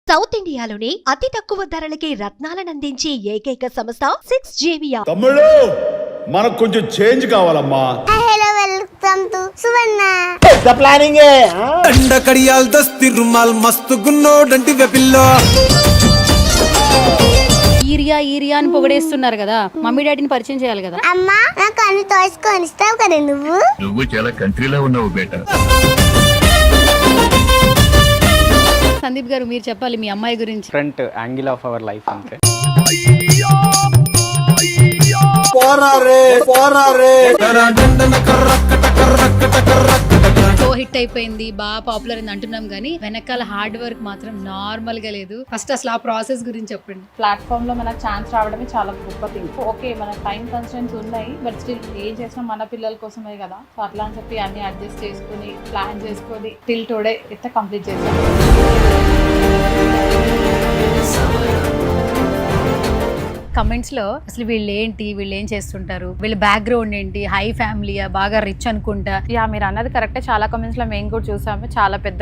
South ఇండియాలోనే అతి తక్కువ ధరలకి రత్నాలనందించే ఏకైక సంస్థ 6JVR. తమ్ముళ్ళు మనకు కొంచెం చేంజ్ కావాలమ్మా. హలో వెల్కమ్ టు సువర్ణ. పెద్ద ప్లానింగ్ దండ కడియాల్ దస్తి రుమాల్ మస్తు గున్నోడంటి వెపిల్లో ఈరియా అని పొగడేస్తున్నారు కదా, మమ్మీ డాడీని పరిచయం చేయాలి కదా. అమ్మా నాకు అన్ని టాయ్స్ కొనిస్తావు కదా నువ్వు చాలా కంట్రీలో ఉన్నావు బేటా. సందీప్ గారు మీరు చెప్పాలి మీ అమ్మాయి గురించి. Front angle of our life అంతే. షో హిట్ అయిపోయింది, బాగా పాపులర్ అని అంటున్నాం కానీ వెనకాల హార్డ్ వర్క్ మాత్రం నార్మల్ గా లేదు. ఫస్ట్ అసలు ఆ ప్రాసెస్ గురించి చెప్పండి. ప్లాట్ఫామ్ లో మనకు ఛాన్స్ రావడమే చాలా గొప్ప థింగ్. ఓకే మన టైం కన్స్టెంట్స్ ఉన్నాయి, బట్ స్టిల్ ఏం చేసినా మన పిల్లల కోసమే కదా. సో అట్లా అని చెప్పి అన్ని అడ్జస్ట్ చేసుకుని ప్లాన్ చేసుకొని టిల్ టుడే ఇట్లా కంప్లీట్ చేసాం. కమెంట్స్ లో అసలు వీళ్ళు ఏం చేస్తుంటారు, వీళ్ళ బ్యాక్గ్రౌండ్ ఏంటి, హై ఫ్యామిలీయా, బాగా రిచ్ అనుకుంటా. యా మీరు అన్నది కరెక్టే. చాలా కమెంట్స్ లో మేము కూడా చూసాము. చాలా పెద్ద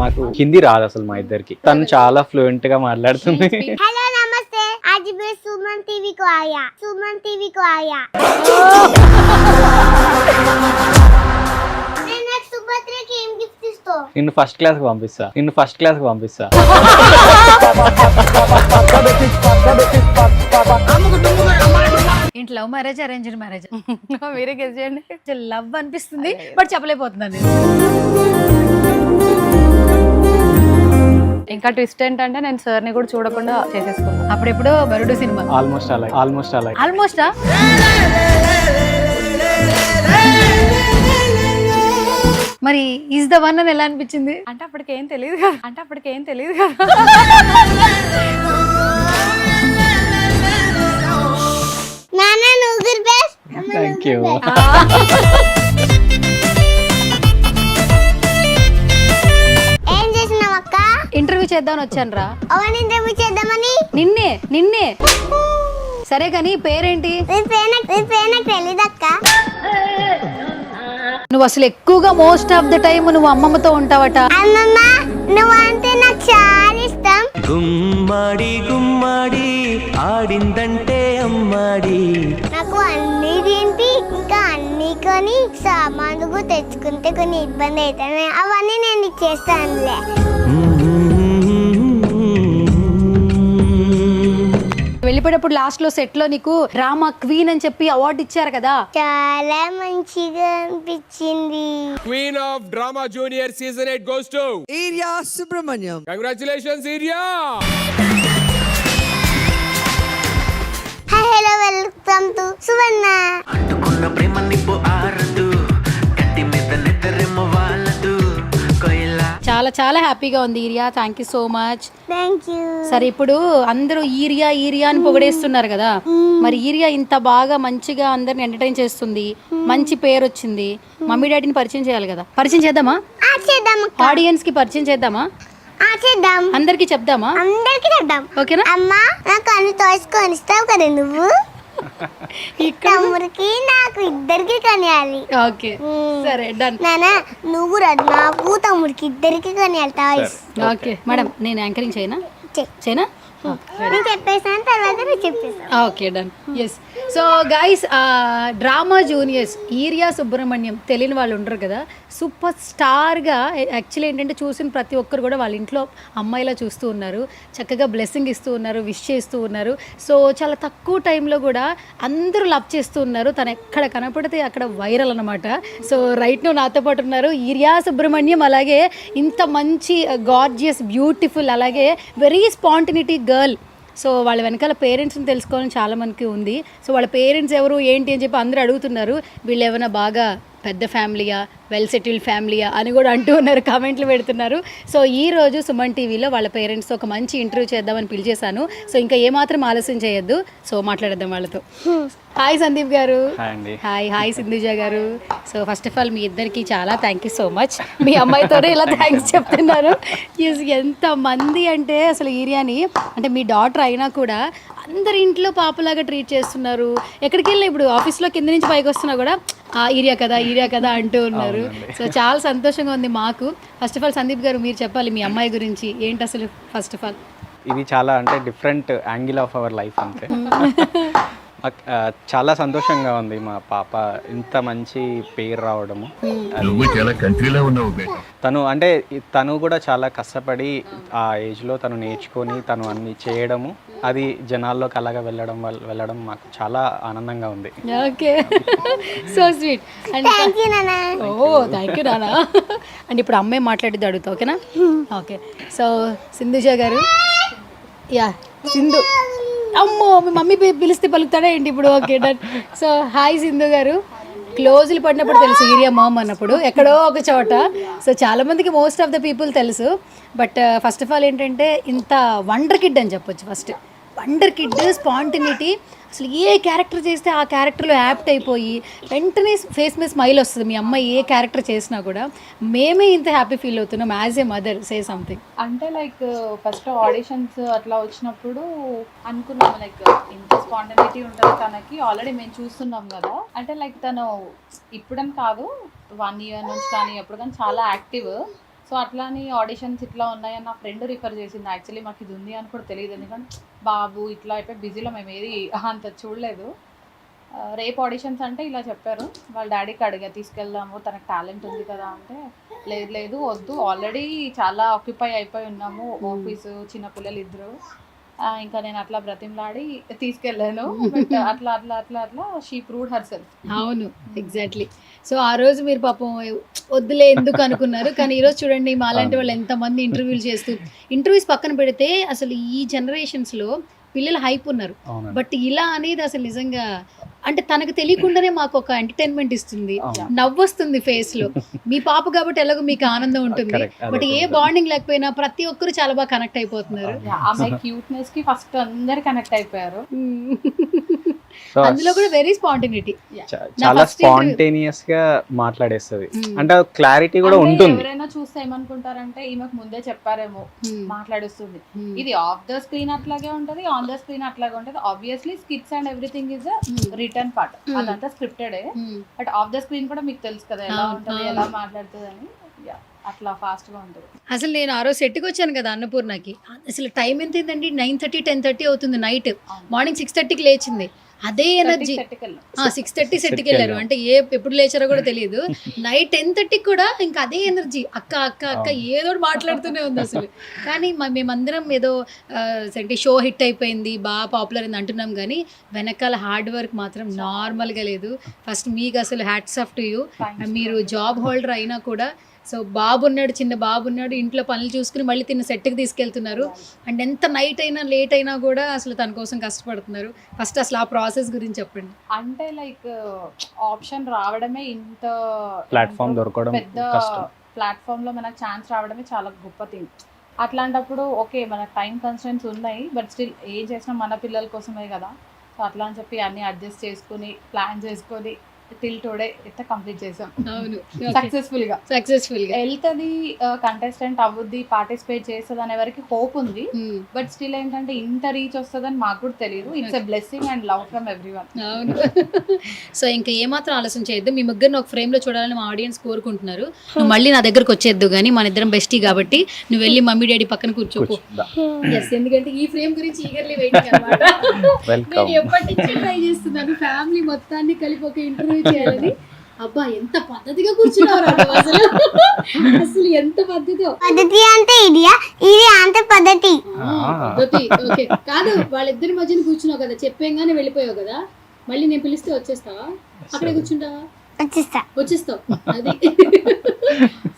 మాకు హిందీ రాదు అసలు మా ఇద్దరికి. తను చాలా ఫ్లూయెంట్ గా మాట్లాడుతుంది. हेलो नमस्ते, आज मैं सुमन टीवी को आया. నేను నాకు సుభద్రకి ఏం గిఫ్ట్ ఇస్తా? నిన్ను ఫస్ట్ క్లాస్ కి పంపిస్తా. ఏంటి లవ్ మ్యారేజ్, అరేంజ్డ్ మ్యారేజ్? మీరే గెస్ చేయండి. లవ్ అనిపిస్తుంది బట్ చెప్పలేకపోతున్నాను నేను. ఇంకా ట్విస్ట్ ఏంటంటే నేను సార్ ని కూడా చూడకుండా చేసేసుకున్నాను. అప్పుడెప్పుడు బరుడు సినిమా ఆల్మోస్ట్ అలా ఆల్మోస్టా. మరి ఈజ్ ద వన్ అని ఎలా అనిపించింది? అంటే అప్పటికేం తెలియదు కదా. నాన్న నువ్వు గుడ్ బెస్ట్. Thank you. ఏం చేసినావు అక్క? ఇంటర్వ్యూ చేద్దామని వచ్చాను రా. అవన్నీ ఇంటర్వ్యూ చేద్దామని. నిన్నే సరే కానీ పేరేంటి? నీ పేరు నాకు తెలీదక్క. నువ్వు అసలు ఎక్కువగా మోస్ట్ ఆఫ్ ద టైం నువ్వు అమ్మమ్మతో ఉంటావట. అమ్మమ్మ నువ్వు అంటే నాకు చాలా ఇష్టం. గుమ్మాడి ఆడిందంటే అమ్మాడి. నాకు అన్ని తింటి ఇంకా అన్ని కొని సామాన్లు తెచ్చుకుంటే కొన్ని ఇబ్బంది అవుతాయి. అవన్నీ నేను నీకు చేస్తానులే. వెళ్ళిపోయేటప్పుడు లాస్ట్ లో సెట్ లో నీకు డ్రామా క్వీన్ అని చెప్పి అవార్డు ఇచ్చారు కదా, చాలా మంచిగా అనిపించింది. Queen of Drama Junior Season 8 goes to Irya Subrahmanyam. Congratulations, Irya! Hello welcome to Suvarna. అంటుకున్న ప్రేమ నిప్పు ఆరదు, కట్టి మీద నిద్రేమో వాళ్ళదు. చాలా చాలా హ్యాపీగా ఉంది urea. Thank you so much. Thank you. సరే ఇప్పుడు అందరూ ఈరియా అని పొగడేస్తున్నారు కదా, మరి ఈరియా ఇంత బాగా మంచిగా అందరిని ఎంటర్టైన్ చేస్తుంది, మంచి పేరు వచ్చింది. మమ్మీ డాడీని పరిచయం చేయాలి కదా. పరిచయం చేద్దామా? ఆడియన్స్ కి పరిచయం చేద్దామా? చేద్దాం. అందరికి చెప్దామా? అందరికి చెప్దాం. ఓకేనా? అమ్మా నాకు అన్ని టాయ్స్ కొనిస్తావు కదా నువ్వు. తమ్ముడికి నాకు ఇద్దరికి కొనియాలి. ఓకే సరే డన్. నాన్న నువ్వు నాకు తమ్ముడికి ఇద్దరికి కొనియాలి టాయ్స్. ఓకే మేడం నేను యాంకరింగ్ చేయనా? నేను చెప్పేసాను, తర్వాత నువ్వు చెప్పేసాను. Okay done. Yes. So guys drama juniors ఈరియా సుబ్రహ్మణ్యం తెలియని వాళ్ళు ఉండరు కదా. సూపర్ స్టార్గా యాక్చువల్లీ ఏంటంటే చూసిన ప్రతి ఒక్కరు కూడా వాళ్ళ ఇంట్లో అమ్మాయిలా చూస్తూ ఉన్నారు, చక్కగా బ్లెస్సింగ్ ఇస్తూ ఉన్నారు, విష్ చేస్తూ ఉన్నారు. సో చాలా తక్కువ టైంలో కూడా అందరూ లవ్ చేస్తూ ఉన్నారు. తను ఎక్కడ కనపడితే అక్కడ వైరల్ అనమాట. సో రైట్ నో నాతో పాటు ఉన్నారు ఈరియా సుబ్రహ్మణ్యం. అలాగే ఇంత మంచి గార్జియస్ బ్యూటిఫుల్ అలాగే వెరీ స్పాంటినిటీ గర్ల్. సో వాళ్ళ వెనకాల పేరెంట్స్ని తెలుసుకోవాలని చాలా మందికి ఉంది. సో వాళ్ళ పేరెంట్స్ ఎవరు ఏంటి అని చెప్పి అందరూ అడుగుతున్నారు. వీళ్ళు ఏమైనా బాగా పెద్ద ఫ్యామిలీయా, వెల్ సెటిల్డ్ ఫ్యామిలీయా అని కూడా అంటూ ఉన్నారు, కామెంట్లు పెడుతున్నారు. సో ఈ రోజు సుమన్ టీవీలో వాళ్ళ పేరెంట్స్తో ఒక మంచి ఇంటర్వ్యూ చేద్దామని పిలిచేశాను. సో ఇంకా ఏమాత్రం ఆలస్యం చేయొద్దు, సో మాట్లాడేద్దాం వాళ్ళతో. హాయ్ సందీప్ గారు. హాయ్ సింధుజ గారు. సో ఫస్ట్ ఆఫ్ ఆల్ మీ ఇద్దరికి చాలా థ్యాంక్ యూ సో మచ్. మీ అమ్మాయితోనే ఇలా థ్యాంక్స్ చెప్తున్నారు. ఎంతమంది అంటే అసలు ఈరియాని అంటే మీ డాటర్ అయినా కూడా అందరి ఇంట్లో పాపలాగా ట్రీట్ చేస్తున్నారు. ఎక్కడికి వెళ్ళినా ఇప్పుడు ఆఫీస్లో కింద నుంచి పైకి వస్తున్నా కూడా ఆ ఏరియా కదా అంటూ ఉన్నారు. సో చాలా సంతోషంగా ఉంది మాకు. ఫస్ట్ ఆఫ్ ఆల్ సందీప్ గారు మీరు చెప్పాలి మీ అమ్మాయి గురించి ఏంటి అసలు. ఫస్ట్ ఆఫ్ ఆల్ ఇది చాలా అంటే different angle of our life అంతే. చాలా సంతోషంగా ఉంది మా పాప ఇంత మంచి పేరు రావడము. నువ్వు చాలా కంట్రీలో ఉన్నావు బేట. తను కూడా చాలా కష్టపడి ఆ ఏజ్లో తను నేర్చుకొని తను అన్ని చేయడము, అది జనాల్లోకి అలాగా వెళ్ళడం మాకు చాలా ఆనందంగా ఉంది. Okay, so sweet. And thank you నాన్న. థ్యాంక్ యూ నానా. అండ్ ఇప్పుడు అమ్మాయి మాట్లాడితే అడుగుతా, ఓకేనా? ఓకే. సో సింధుజ గారు, యా సింధు, అమ్మో మీ మమ్మీ పిలిస్తే పలుకుతాడా ఏంటి ఇప్పుడు? Okay done. So hi Sindhu గారు. క్లోజులు పడినప్పుడు తెలుసు ఏరియా మామ్ అన్నప్పుడు ఎక్కడో ఒక చోట. సో చాలామందికి మోస్ట్ ఆఫ్ ద పీపుల్ తెలుసు. బట్ ఫస్ట్ ఆఫ్ ఆల్ ఏంటంటే ఇంత వండర్ కిడ్ అని చెప్పొచ్చు. ఫస్ట్ వండర్ కిడ్, స్పాంటినిటీ, అసలు ఏ క్యారెక్టర్ చేస్తే ఆ క్యారెక్టర్లో యాప్ట్ అయిపోయి వెంటనే ఫేస్ మీద స్మైల్ వస్తుంది. మీ అమ్మాయి ఏ క్యారెక్టర్ చేసినా కూడా మేమే ఇంత హ్యాపీ ఫీల్ అవుతున్నాం as a mother. Say something. అంటే లైక్ ఫస్ట్ ఆడిషన్స్ అట్లా వచ్చినప్పుడు అనుకున్నాము లైక్ ఇంత స్పాంటనిటీ ఉంటుంది తనకి, ఆల్రెడీ మేము చూస్తున్నాం కదా. అంటే లైక్ తను ఇప్పుడని కాదు 1 year నుంచి కానీ ఎప్పుడు కానీ చాలా యాక్టివ్. సో అట్లా అని ఆడిషన్స్ ఇట్లా ఉన్నాయని నా ఫ్రెండ్ రిఫర్ చేసింది. యాక్చువల్లీ మాకు ఇది ఉంది అని కూడా తెలియదు, ఎందుకంటే బాబు ఇట్లా అయిపోయి బిజీలో మేము ఏది అంత చూడలేదు. రేపు ఆడిషన్స్ అంటే ఇలా చెప్పారు. వాళ్ళ డాడీకి అడిగా తీసుకెళ్దాము, తనకు టాలెంట్ ఉంది కదా అంటే లేదు వద్దు, ఆల్రెడీ చాలా ఆక్యుపై అయిపోయి ఉన్నాము, ఆఫీసు చిన్నపిల్లలు ఇద్దరు. ఇంకా నేను అట్లా బ్రతిమలాడి తీసుకెళ్ళాను. బట్ అట్లా షీ ప్రూవ్డ్ హర్ సెల్ఫ్. అవును, ఎగ్జాక్ట్లీ. సో ఆ రోజు మీరు పాపం వద్దులే ఎందుకు అనుకున్నారు, కానీ ఈరోజు చూడండి మాలాంటి వాళ్ళు ఎంతమంది ఇంటర్వ్యూలు చేస్తూ, ఇంటర్వ్యూస్ పక్కన పెడితే అసలు ఈ జనరేషన్స్లో పిల్లలు హైప్ ఉన్నారు. బట్ ఇలా అనేది అసలు నిజంగా అంటే తనకు తెలియకుండానే మాకు ఒక ఎంటర్టైన్మెంట్ ఇస్తుంది, నవ్వొస్తుంది ఫేస్ లో. మీ పాప కాబట్టి ఎలాగో మీకు ఆనందం ఉంటుంది. బట్ ఏ బాండింగ్ లేకపోయినా ప్రతి ఒక్కరు చాలా బాగా కనెక్ట్ అయిపోతున్నారు. ఆమె క్యూట్నెస్ కి ఫస్ట్ అందరు కనెక్ట్ అయిపోయారు. అందులో కూడా వెరీ స్పాంటేనిటీ, చాలా స్పాంటేనియస్ గా మాట్లాడేస్తుంది. అంటే క్లారిటీ కూడా ఉంటుంది. ఎవరైనా చూస్తే ఏమనుకుంటారంటే ఈమెకు ముందే చెప్పారేమో మాట్లాడేస్తుంది. ఇది ఆఫ్ ద స్క్రీన్ అట్లాగే ఉంటది, ఆన్ ద స్క్రీన్ అట్లాగే ఉంటది. Obviously skits and everything is return part, అదంతా స్క్రిప్టెడే. బట్ ఆఫ్ ద స్క్రీన్ కూడా మీకు తెలుసు కదా ఎలా ఉంటది, ఎలా మాట్లాడుతుంది అని. అట్లా ఫాస్ట్ గా ఉంటుంది. అసలు నేను ఆ రోజు సెట్కి వచ్చాను కదా అన్నపూర్ణకి, అసలు టైం ఎంత అయిందండి? 9:30 10:30 అవుతుంది నైట్. మార్నింగ్ 6:30కి లేచింది. అదే ఎనర్జీ. 6:30 సెట్కి వెళ్ళారు అంటే ఎప్పుడు లేచారో కూడా తెలియదు. నైట్ 10:30 కూడా ఇంకా అదే ఎనర్జీ. అక్క ఏదో మాట్లాడుతూనే ఉంది అసలు. కానీ మేమందరం ఏదో అంటే షో హిట్ అయిపోయింది, బాగా పాపులర్ అయింది అంటున్నాం, కానీ వెనకాల హార్డ్ వర్క్ మాత్రం నార్మల్గా లేదు. ఫస్ట్ మీకు అసలు హ్యాట్స్ ఆఫ్ టు యూ. మీరు జాబ్ హోల్డర్ అయినా కూడా, సో బాబు ఉన్నాడు, చిన్న బాబు ఉన్నాడు, ఇంట్లో పనులు చూసుకుని మళ్ళీ తిన్న సెట్కి తీసుకెళ్తున్నారు. అండ్ ఎంత నైట్ అయినా లేట్ అయినా కూడా అసలు తన కోసం కష్టపడుతున్నారు. ఫస్ట్ అసలు ఆ ప్రాసెస్ గురించి చెప్పండి. అంటే లైక్ ఆప్షన్ రావడమే, ఇంత ప్లాట్ఫామ్ దొరకడం, పెద్ద ప్లాట్ఫామ్ లో మనకు ఛాన్స్ రావడమే చాలా గొప్ప థింగ్. అట్లాంటప్పుడు ఓకే మనకు టైం కన్స్టెంట్స్ ఉన్నాయి, బట్ స్టిల్ ఏం చేసినా మన పిల్లల కోసమే కదా. సో అట్లా అని చెప్పి అన్ని అడ్జస్ట్ చేసుకుని ప్లాన్ చేసుకొని టిల్ టుడే అయితే కంప్లీట్ చేసాం. అవును, సక్సెస్ఫుల్ గా వెళ్తుంది, కంటెస్టెంట్ అవ్వుద్ది, పార్టిసిపేట్ చేస్తుంది అనే వరకు హోప్ ఉంది. బట్ స్టిల్ ఏంటంటే ఇంత రీచ్ వస్తుందని మాకు కూడా తెలియదు. It's a blessing and love from everyone. అవును. సో ఇంకా ఏమాత్రం ఆలస్యం చేయొద్దు. మీ ముగ్గురిని ఒక ఫ్రేమ్ లో చూడాలని మా ఆడియన్స్ కోరుకుంటున్నారు. నువ్వు మళ్ళీ నా దగ్గరకు వచ్చేద్దు, కానీ మన ఇద్దరం బెస్టీ కాబట్టి నువ్వు వెళ్ళి మమ్మీ డాడీ పక్కన కూర్చోపు. ఎందుకంటే ఈ ఫ్రేమ్ గురించి ఈగర్లీ వెయిటింగ్ అన్నమాట. నేను ఎప్పటి నుంచి ట్రై చేస్తున్నాను ఫ్యామిలీ మొత్తాన్ని కలిపి ఒక ఇంటర్వ్యూ చేయాలని. అబ్బా ఎంత పద్ధతిగా కూర్చున్నారు అసలు ఎంత పద్ధతి అంటే ఇది అంత పద్ధతి. ఓకే కాదు, వాళ్ళిద్దరి మధ్యన కూర్చున్నావు కదా, చెప్పేగానే వెళ్ళిపోయావు కదా, మళ్ళీ నేను పిలిస్తే వచ్చేస్తావా? అక్కడే కూర్చుంటావా? వచ్చేస్తావు. అది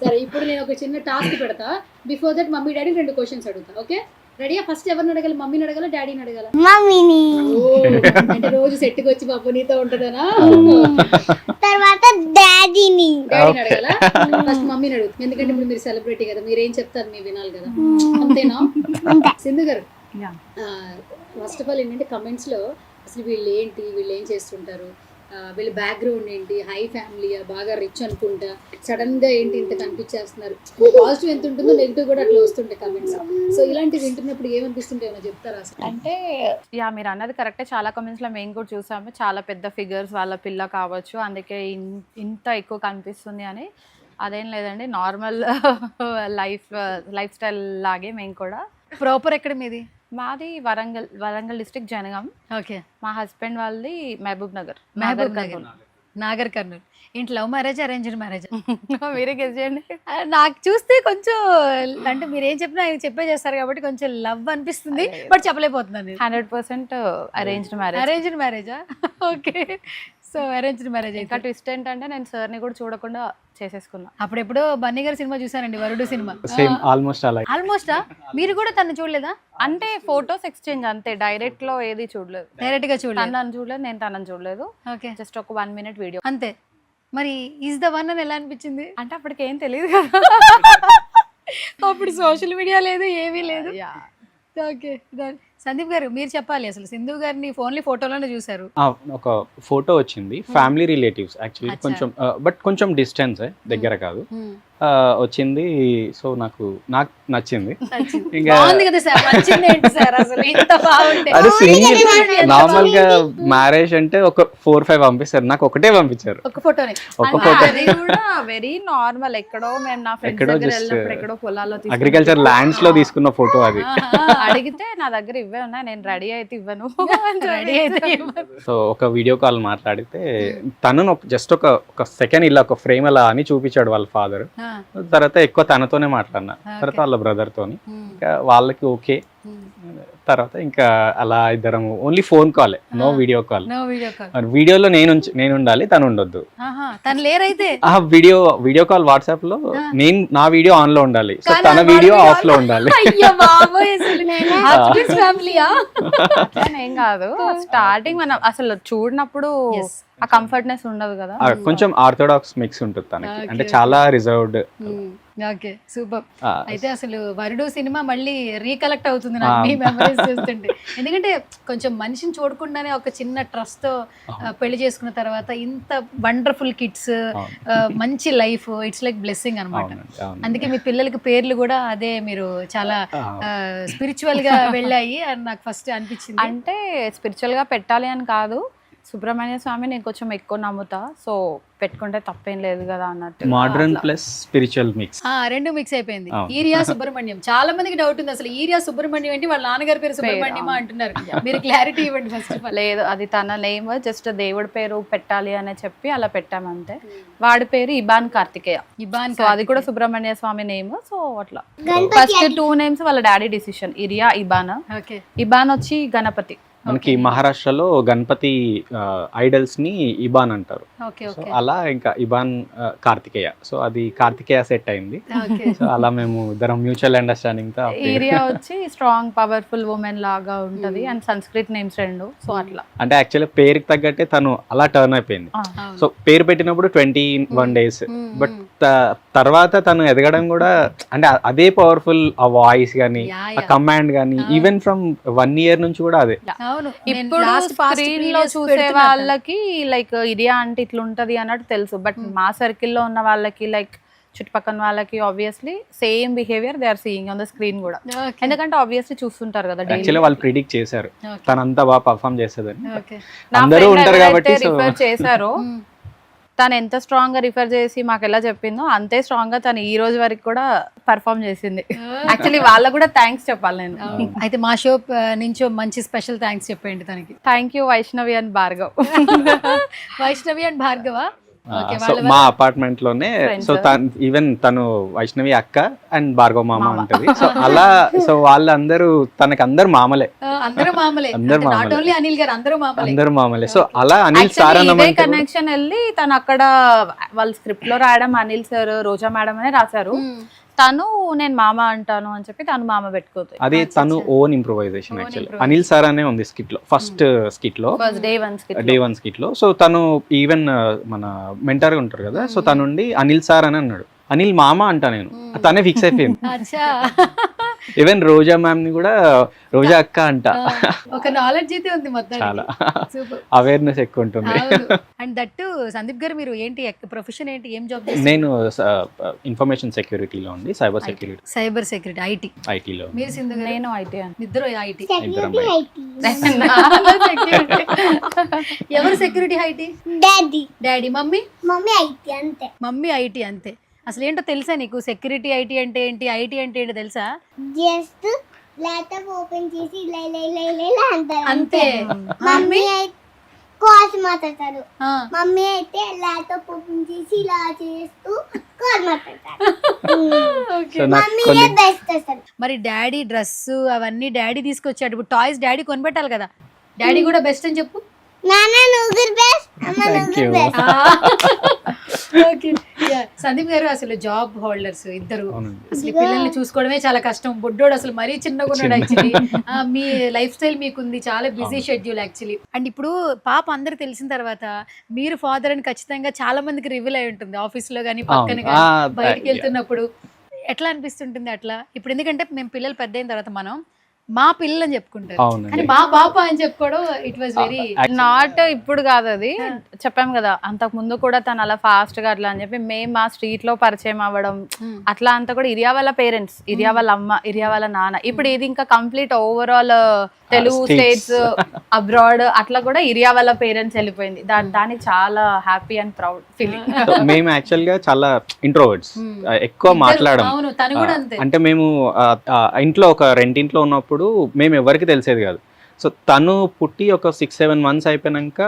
సరే. ఇప్పుడు నేను ఒక చిన్న టాస్క్ పెడతా. Before that mummy daddy 2 questions అడుగుతా. ఓకే రెడీయా? ఫస్ట్ ఎవరిని అడగాలి? మమ్మీని అడగాల, డాడీని అడగాల? మమ్మీని. అంటే రోజు సెట్కి వచ్చి బాబు నీతో ఉంటుందనా? తర్వాత డాడీని అడగాల. ఫస్ట్ మమ్మీని అడుగు, ఎందుకంటే ఇప్పుడు మీరు సెలబ్రిటీ కదా, మీరు ఏం చెప్తారు మీరు వినాలి కదా. అంతేనా? సింధు గారు, ఫస్ట్ ఆఫ్ ఆల్ ఏంటంటే కమెంట్స్ లో అసలు వీళ్ళు ఏం చేస్తుంటారు, వీళ్ళ బ్యాక్గ్రౌండ్ ఏంటి, హై ఫ్యామిలీ, బాగా రిచ్ అనుకుంటా, సడన్ గా ఏంటి ఇంత కనిపించేస్తున్నారు, పాజిటివ్ ఎంత ఉంటుందో నెగిటివ్ కూడా అట్లా వస్తుంటాయి కమెంట్స్. సో ఇలాంటివి వింటున్నప్పుడు ఏమనిపిస్తుంటే ఏమైనా చెప్తారా అసలు? అంటే యా మీరు అన్నది కరెక్టే, చాలా కమెంట్స్లో మేము కూడా చూసాము, చాలా పెద్ద ఫిగర్స్ వాళ్ళ పిల్ల కావచ్చు అందుకే ఇంత ఎక్కువ కనిపిస్తుంది అని. అదేం లేదండి, నార్మల్ లైఫ్ స్టైల్ లాగే మేము కూడా. ప్రాపర్ ఎక్కడ మీది? మాది వరంగల్ డిస్ట్రిక్ట్ జనగాం. ఓకే. మా హస్బెండ్ వాళ్ళది మహబూబ్ నగర్. నాగర్ కర్నూల్. ఏంటి లవ్ మ్యారేజ్, అరేంజ్డ్ మ్యారేజ్? మీరే గెస్ చేయండి. నాకు చూస్తే కొంచెం అంటే మీరు ఏం చెప్పినా ఆయన చెప్పే చేస్తారు కాబట్టి కొంచెం లవ్ అనిపిస్తుంది, బట్ చెప్పలేకపోతున్నాను. 100% అరేంజ్డ్ మ్యారేజ్. అరేంజ్డ్ మ్యారేజా? ఓకే. So arranged marriage. ఇంకా ట్విస్ట్ ఏంటంటే నేను సార్ని కూడా చూడకుండా చేసేసుకున్నా. అప్పుడెప్పుడో బన్నీ గారి సినిమా చూసానండి, వరుడు సినిమా. సేమ్ ఆల్మోస్ట్ అలా. ఆల్మోస్టా? మీరు కూడా తను చూడలేదా? అంటే ఫోటోస్ ఎక్స్చేంజ్ అంతే, డైరెక్ట్ లో ఏది చూడలేదు. డైరెక్ట్ గా చూడలేదు. తనని చూడలేదు, నేను తనని చూడలేదు. ఓకే. జస్ట్ ఒక 1 minute వీడియో అంతే. మరి ఈజ్ ద వన్ అని ఎలా అనిపించింది? అంటే అప్పటికి ఏం తెలియదు కదా, అప్పుడు సోషల్ మీడియా లేదు, ఏమీ లేదు. ఓకే. సందీప్ గారు మీరు చెప్పాలి, అసలు సింధు గారిని ఓన్లీ ఫోటోలోనే చూసారు. ఒక ఫోటో వచ్చింది, ఫ్యామిలీ రిలేటివ్స్ యాక్చువల్లీ, కొంచెం బట్ కొంచెం డిస్టెన్స్, దగ్గర కాదు, వచ్చింది. సో నాకు నచ్చింది. ఇంకా నార్మల్ గా మ్యారేజ్ అంటే ఒక 4-5 పంపిస్తారు, నాకు ఒకటే పంపించారు. ఒక ఫోటోనే. అది కూడా వెరీ నార్మల్, ఎక్కడో మేము నా ఫ్రెండ్స్ దగ్గర వెళ్ళినప్పుడు ఎక్కడో పొలాల్లో అగ్రికల్చర్ ల్యాండ్స్ లో తీసుకున్న ఫోటో అది. అడిగితే నా దగ్గర ఇవే ఉన్నాయి, నేను రెడీ అయితే ఇవ్వను. రెడీ అయితే సో ఒక వీడియో కాల్ మాట్లాడితే తను జస్ట్ ఒక సెకండ్ ఇలా ఒక ఫ్రేమ్ అలా అని చూపించాడు వాళ్ళ ఫాదర్. తర్వాత ఎక్కువ తనతోనే మాట్లాడినా, తర్వాత వాళ్ళ బ్రదర్ తోని, ఇంకా వాళ్ళకి ఓకే. తర్వాత ఇంకా అలా ఇద్దరం only phone call, no video call. వీడియోలో నేను ఉండాలి, తను ఉండొద్దు. తను లేరైతే వీడియో కాల్ వాట్సాప్ లో నేను నా వీడియో ఆన్ లో ఉండాలి, సో తన వీడియో ఆఫ్ లో ఉండాలి. ఏం కాదు, స్టార్టింగ్ మనం అసలు చూడనప్పుడు ఆ కంఫర్ట్నెస్ ఉండదు కదా. కొంచెం ఆర్థోడాక్స్ మిక్స్ ఉంటుంది తనకి, అంటే చాలా రిజర్వ్డ్. Okay, super. అయితే అసలు వరుడు సినిమా మళ్ళీ రీకలెక్ట్ అవుతుంది నాకు మీ మెమరీస్ చూస్తుంటే. ఎందుకంటే కొంచెం మనిషిని చూడకుండానే ఒక చిన్న ట్రస్ట్ తో పెళ్లి చేసుకున్న తర్వాత ఇంత వండర్ఫుల్ కిడ్స్, మంచి లైఫ్, ఇట్స్ లైక్ బ్లెస్సింగ్ అన్నమాట. అందుకే మీ పిల్లలకి పేర్లు కూడా అదే, మీరు చాలా స్పిరిచువల్ గా వెళ్ళాయి అని నాకు ఫస్ట్ అనిపించింది. అంటే స్పిరిచువల్ గా పెట్టాలి అని కాదు, సుబ్రహ్మణ్య స్వామి నేను కొంచెం ఎక్కువ నమ్ముతా, సో పెట్టుకుంటే తప్పేం లేదు కదా అన్నట్టు. మోడర్న్ ప్లస్ స్పిరిచువల్ మిక్స్, రెండు మిక్స్ అయిపోయింది. ఈరియా సుబ్రహ్మణ్యం. చాలా మందికి డౌట్ ఉంది, అసలు ఈరియా సుబ్రహ్మణ్యం ఏంటి, వాళ్ళ నాన్నగారి పేరు సుబ్రహ్మణ్యమా అంటున్నారు. మీరు క్లారిటీ ఇవ్వండి ఫస్ట్ ఆఫ్ ఆల్. లేదు, అది తన నేమ్, జస్ట్ దేవుడి పేరు పెట్టాలి అని చెప్పి అలా పెట్టామంతే. వాడి పేరు ఇబాన్ కార్తికేయ. సో అది కూడా సుబ్రహ్మణ్య స్వామి నేమ్. సో అట్లా ఫస్ట్ 2 names వాళ్ళ డాడీ డిసిషన్, ఇరియా ఇబాన్. ఇబాన్ వచ్చి గణపతి. మనకి మహారాష్ట్రలో గణపతి ఐడల్స్ ని ఇబాన్ అంటారు. సో అలా ఇంకా ఇబాన్ కార్తికేయ, సో అది కార్తికేయ సెట్ అయింది. సో అలా మేము ఇద్దరం మ్యూచువల్ అండర్స్టాండింగ్ తో. ఏరియా వచ్చి స్ట్రాంగ్ పవర్ఫుల్ ఉమెన్ లాగా ఉంటది, అండ్ సంస్కృత్ నేమ్స్ 2. సో అట్లా అంటే యాక్చువల్లీ పేరుకి తగ్గట్టే తను అలా టర్న్ అయిపోయింది. సో పేరు పెట్టినప్పుడు 21 days, బట్ తర్వాత తను ఎదగడం కూడా అంటే అదే పవర్ఫుల్, ఆ వాయిస్ గానీ, ఆ కమాండ్ గానీ, ఈవెన్ ఫ్రమ్ 1 year నుంచి కూడా అదే. ఇప్పుడు స్క్రీన్ లో చూసే వాళ్ళకి లైక్ ఇరియా అంటే ఇట్లా ఉంటది అన్నట్టు తెలుసు, బట్ మా సర్కిల్లో ఉన్న వాళ్ళకి, లైక్ చుట్టుపక్కల వాళ్ళకి obviously same behaviour they are seeing on the screen కూడా. ఎందుకంటే ఆబ్వియస్లీ చూస్తుంటారు కదా, యాక్చువల్లీ వాళ్ళు ప్రిడిక్ట్ చేశారు తను అంతా బాగా పర్ఫార్మ్ చేసేదని. అందరూ ఉంటారు కాబట్టి రిఫర్ చేశారు. తను ఎంత స్ట్రాంగ్ గా రిఫర్ చేసి మాకు ఎలా చెప్పిందో అంతే స్ట్రాంగ్ గా తను ఈ రోజు వరకు కూడా పర్ఫార్మ్ చేసింది. యాక్చువల్లీ వాళ్ళకు కూడా థ్యాంక్స్ చెప్పాలి నేను. అయితే మా షో నుంచి మంచి స్పెషల్ థ్యాంక్స్ చెప్పండి తనకి. Thank you Vaishnavi and Bhargav. Vaishnavi and Bhargava మా అపార్ట్మెంట్ లోనే. సో ఈవెన్ తను వైష్ణవి అక్క అండ్ భార్గవ మామ ఉంటది. సో అలా సో వాళ్ళందరూ తనకి అందరు మామలే. అందరూ మామలే. అనిల్ గారు అందరూ మామలే. సో అలా అనిల్ సార్ అన్న కనెక్షన్ వెళ్ళి తను అక్కడ వాళ్ళ స్క్రిప్ట్ లో రాయడం అనిల్ సార్, రోజా మేడం అనే రాశారు. తను నేను మామ అంటాను అని చెప్పి తను మామ పెట్టుకోతుంది. అది తను own improvisation. Actually Anil sir అనే ఉంది స్కిట్ లో, ఫస్ట్ స్కిట్ లో, డే వన్ స్కిట్ లో. సో తను ఈవెన్ మన మెంటర్ ఉంటారు కదా, సో తనుండి అనిల్ సార్ అని అన్నాడు. అనిల్ మామ అంటా నేను, తనే ఫిక్స్ అయిపోయింది. ఈవెన్ రోజా మ్యామ్ ని కూడా రోజా అక్క అంట. ఒక నాలెడ్జ్ అయితే ఉంది మొత్తం. చాలా సూపర్. అవేర్నెస్ ఎక్కువ ఉంటుంది. అండ్ దట్టు సందీప్ గారు మీరు ఏంటి ప్రొఫెషన్ ఏంటి, ఏం జాబ్ చేస్తారు? నేను ఇన్ఫర్మేషన్ సెక్యూరిటీలో ఉంది, సైబర్ సెక్యూరిటీ. సైబర్ సెక్యూరిటీ ఐటీలో. మీరు సింధు గారు? నేను ఐటీ ఇద్దరు ఐటీ. Security IT. ఎవరు security IT? Daddy. Daddy. Mummy? Mummy IT అంతే. మమ్మీ ఐటీ అంతే. అసలు ఏంటో తెలుసా నీకు? సెక్యూరిటీ ఐటీ అంటే ఏంటి, ఐటీ అంటే ఏంటో తెలుసా? జస్ట్ ల్యాప్టాప్ ఓపెన్ చేసి ఇలా ఇలా ఇలా ఇలా ఇలా అంటారు అంతే. మమ్మీ అయితే కాల్స్ మాట్లాడతారు. ఆ. మమ్మీ అయితే ల్యాప్టాప్ ఓపెన్ చేసి ఇలా చేస్తూ కాల్ మాట్లాడతారు. సో నాకు మమ్మీ కొన్ని బెస్ట్ అసలు. మరి డాడీ డ్రెస్ అవన్నీ డాడీ తీసుకొచ్చాడు. ఇప్పుడు టాయ్స్ డాడీ కొనిపెట్టాలి కదా. డాడీ కూడా బెస్ట్ అని చెప్పు. నాన్న నువ్వు బెస్ట్, అమ్మ Thank నువ్వు you. బెస్ట్. ఓకే. సందీప్ గారు అసలు జాబ్ హోల్డర్స్ ఇద్దరు. అవునండి. అసలు ఈ పిల్లల్ని చూసుకోవడమే చాలా కష్టం. బుడ్డోడు అసలు మరీ చిన్నగా ఉన్నాడు యాక్చువల్లీ. మీ లైఫ్ స్టైల్ మీకుంది, చాలా బిజీ షెడ్యూల్ యాక్చువల్లీ. అండ్ ఇప్పుడు పాప అందరు తెలిసిన తర్వాత మీరు ఫాదర్ అని ఖచ్చితంగా చాలా మందికి రివీల్ అయి ఉంటుంది, ఆఫీస్ లో కానీ పక్కన అవును. కానీ బయటికి వెళ్తున్నప్పుడు. ఎట్లా అనిపిస్తుంటుంది అట్లా ఇప్పుడు? ఎందుకంటే మేము పిల్లలు పెద్ద అయిన తర్వాత మనం మా పిల్లలు అని చెప్పుకుంటారు, అవునండి. కానీ మా పాప అని చెప్పుకోవడం ఇట్ వాజ్ వెరీ నాట్ ఇప్పుడు కాదు అది, చెప్పాం కదా అంతకు ముందు కూడా తను అలా ఫాస్ట్ గా అట్లా అని చెప్పి మేము మా స్ట్రీట్ లో పరిచయం అవ్వడం అట్లా అంతా కూడా ఇరియా వాళ్ళ పేరెంట్స్, ఇరియా వాళ్ళ అమ్మ, ఇరియా వాళ్ళ నాన్న. ఇప్పుడు ఇది ఇంకా complete overall Telugu states abroad అట్లా కూడా ఇరియా వాళ్ళ పేరెంట్స్ వెళ్ళిపోయింది. దానికి చాలా హ్యాపీ అండ్ ప్రౌడ్ ఫీలింగ్. మేము యాక్చువల్ గా చాలా ఇంట్రోవర్ట్స్, ఎక్కువ మాట్లాడడం. అవును, తను కూడా అంతే. అంటే మేము ఇంట్లో ఒక రెంటింట్లో ఉన్నప్పుడు మేము ఎవరికి తెలిసేది కాదు. సో తను పుట్టి ఒక 6-7 months అయిపోయినాక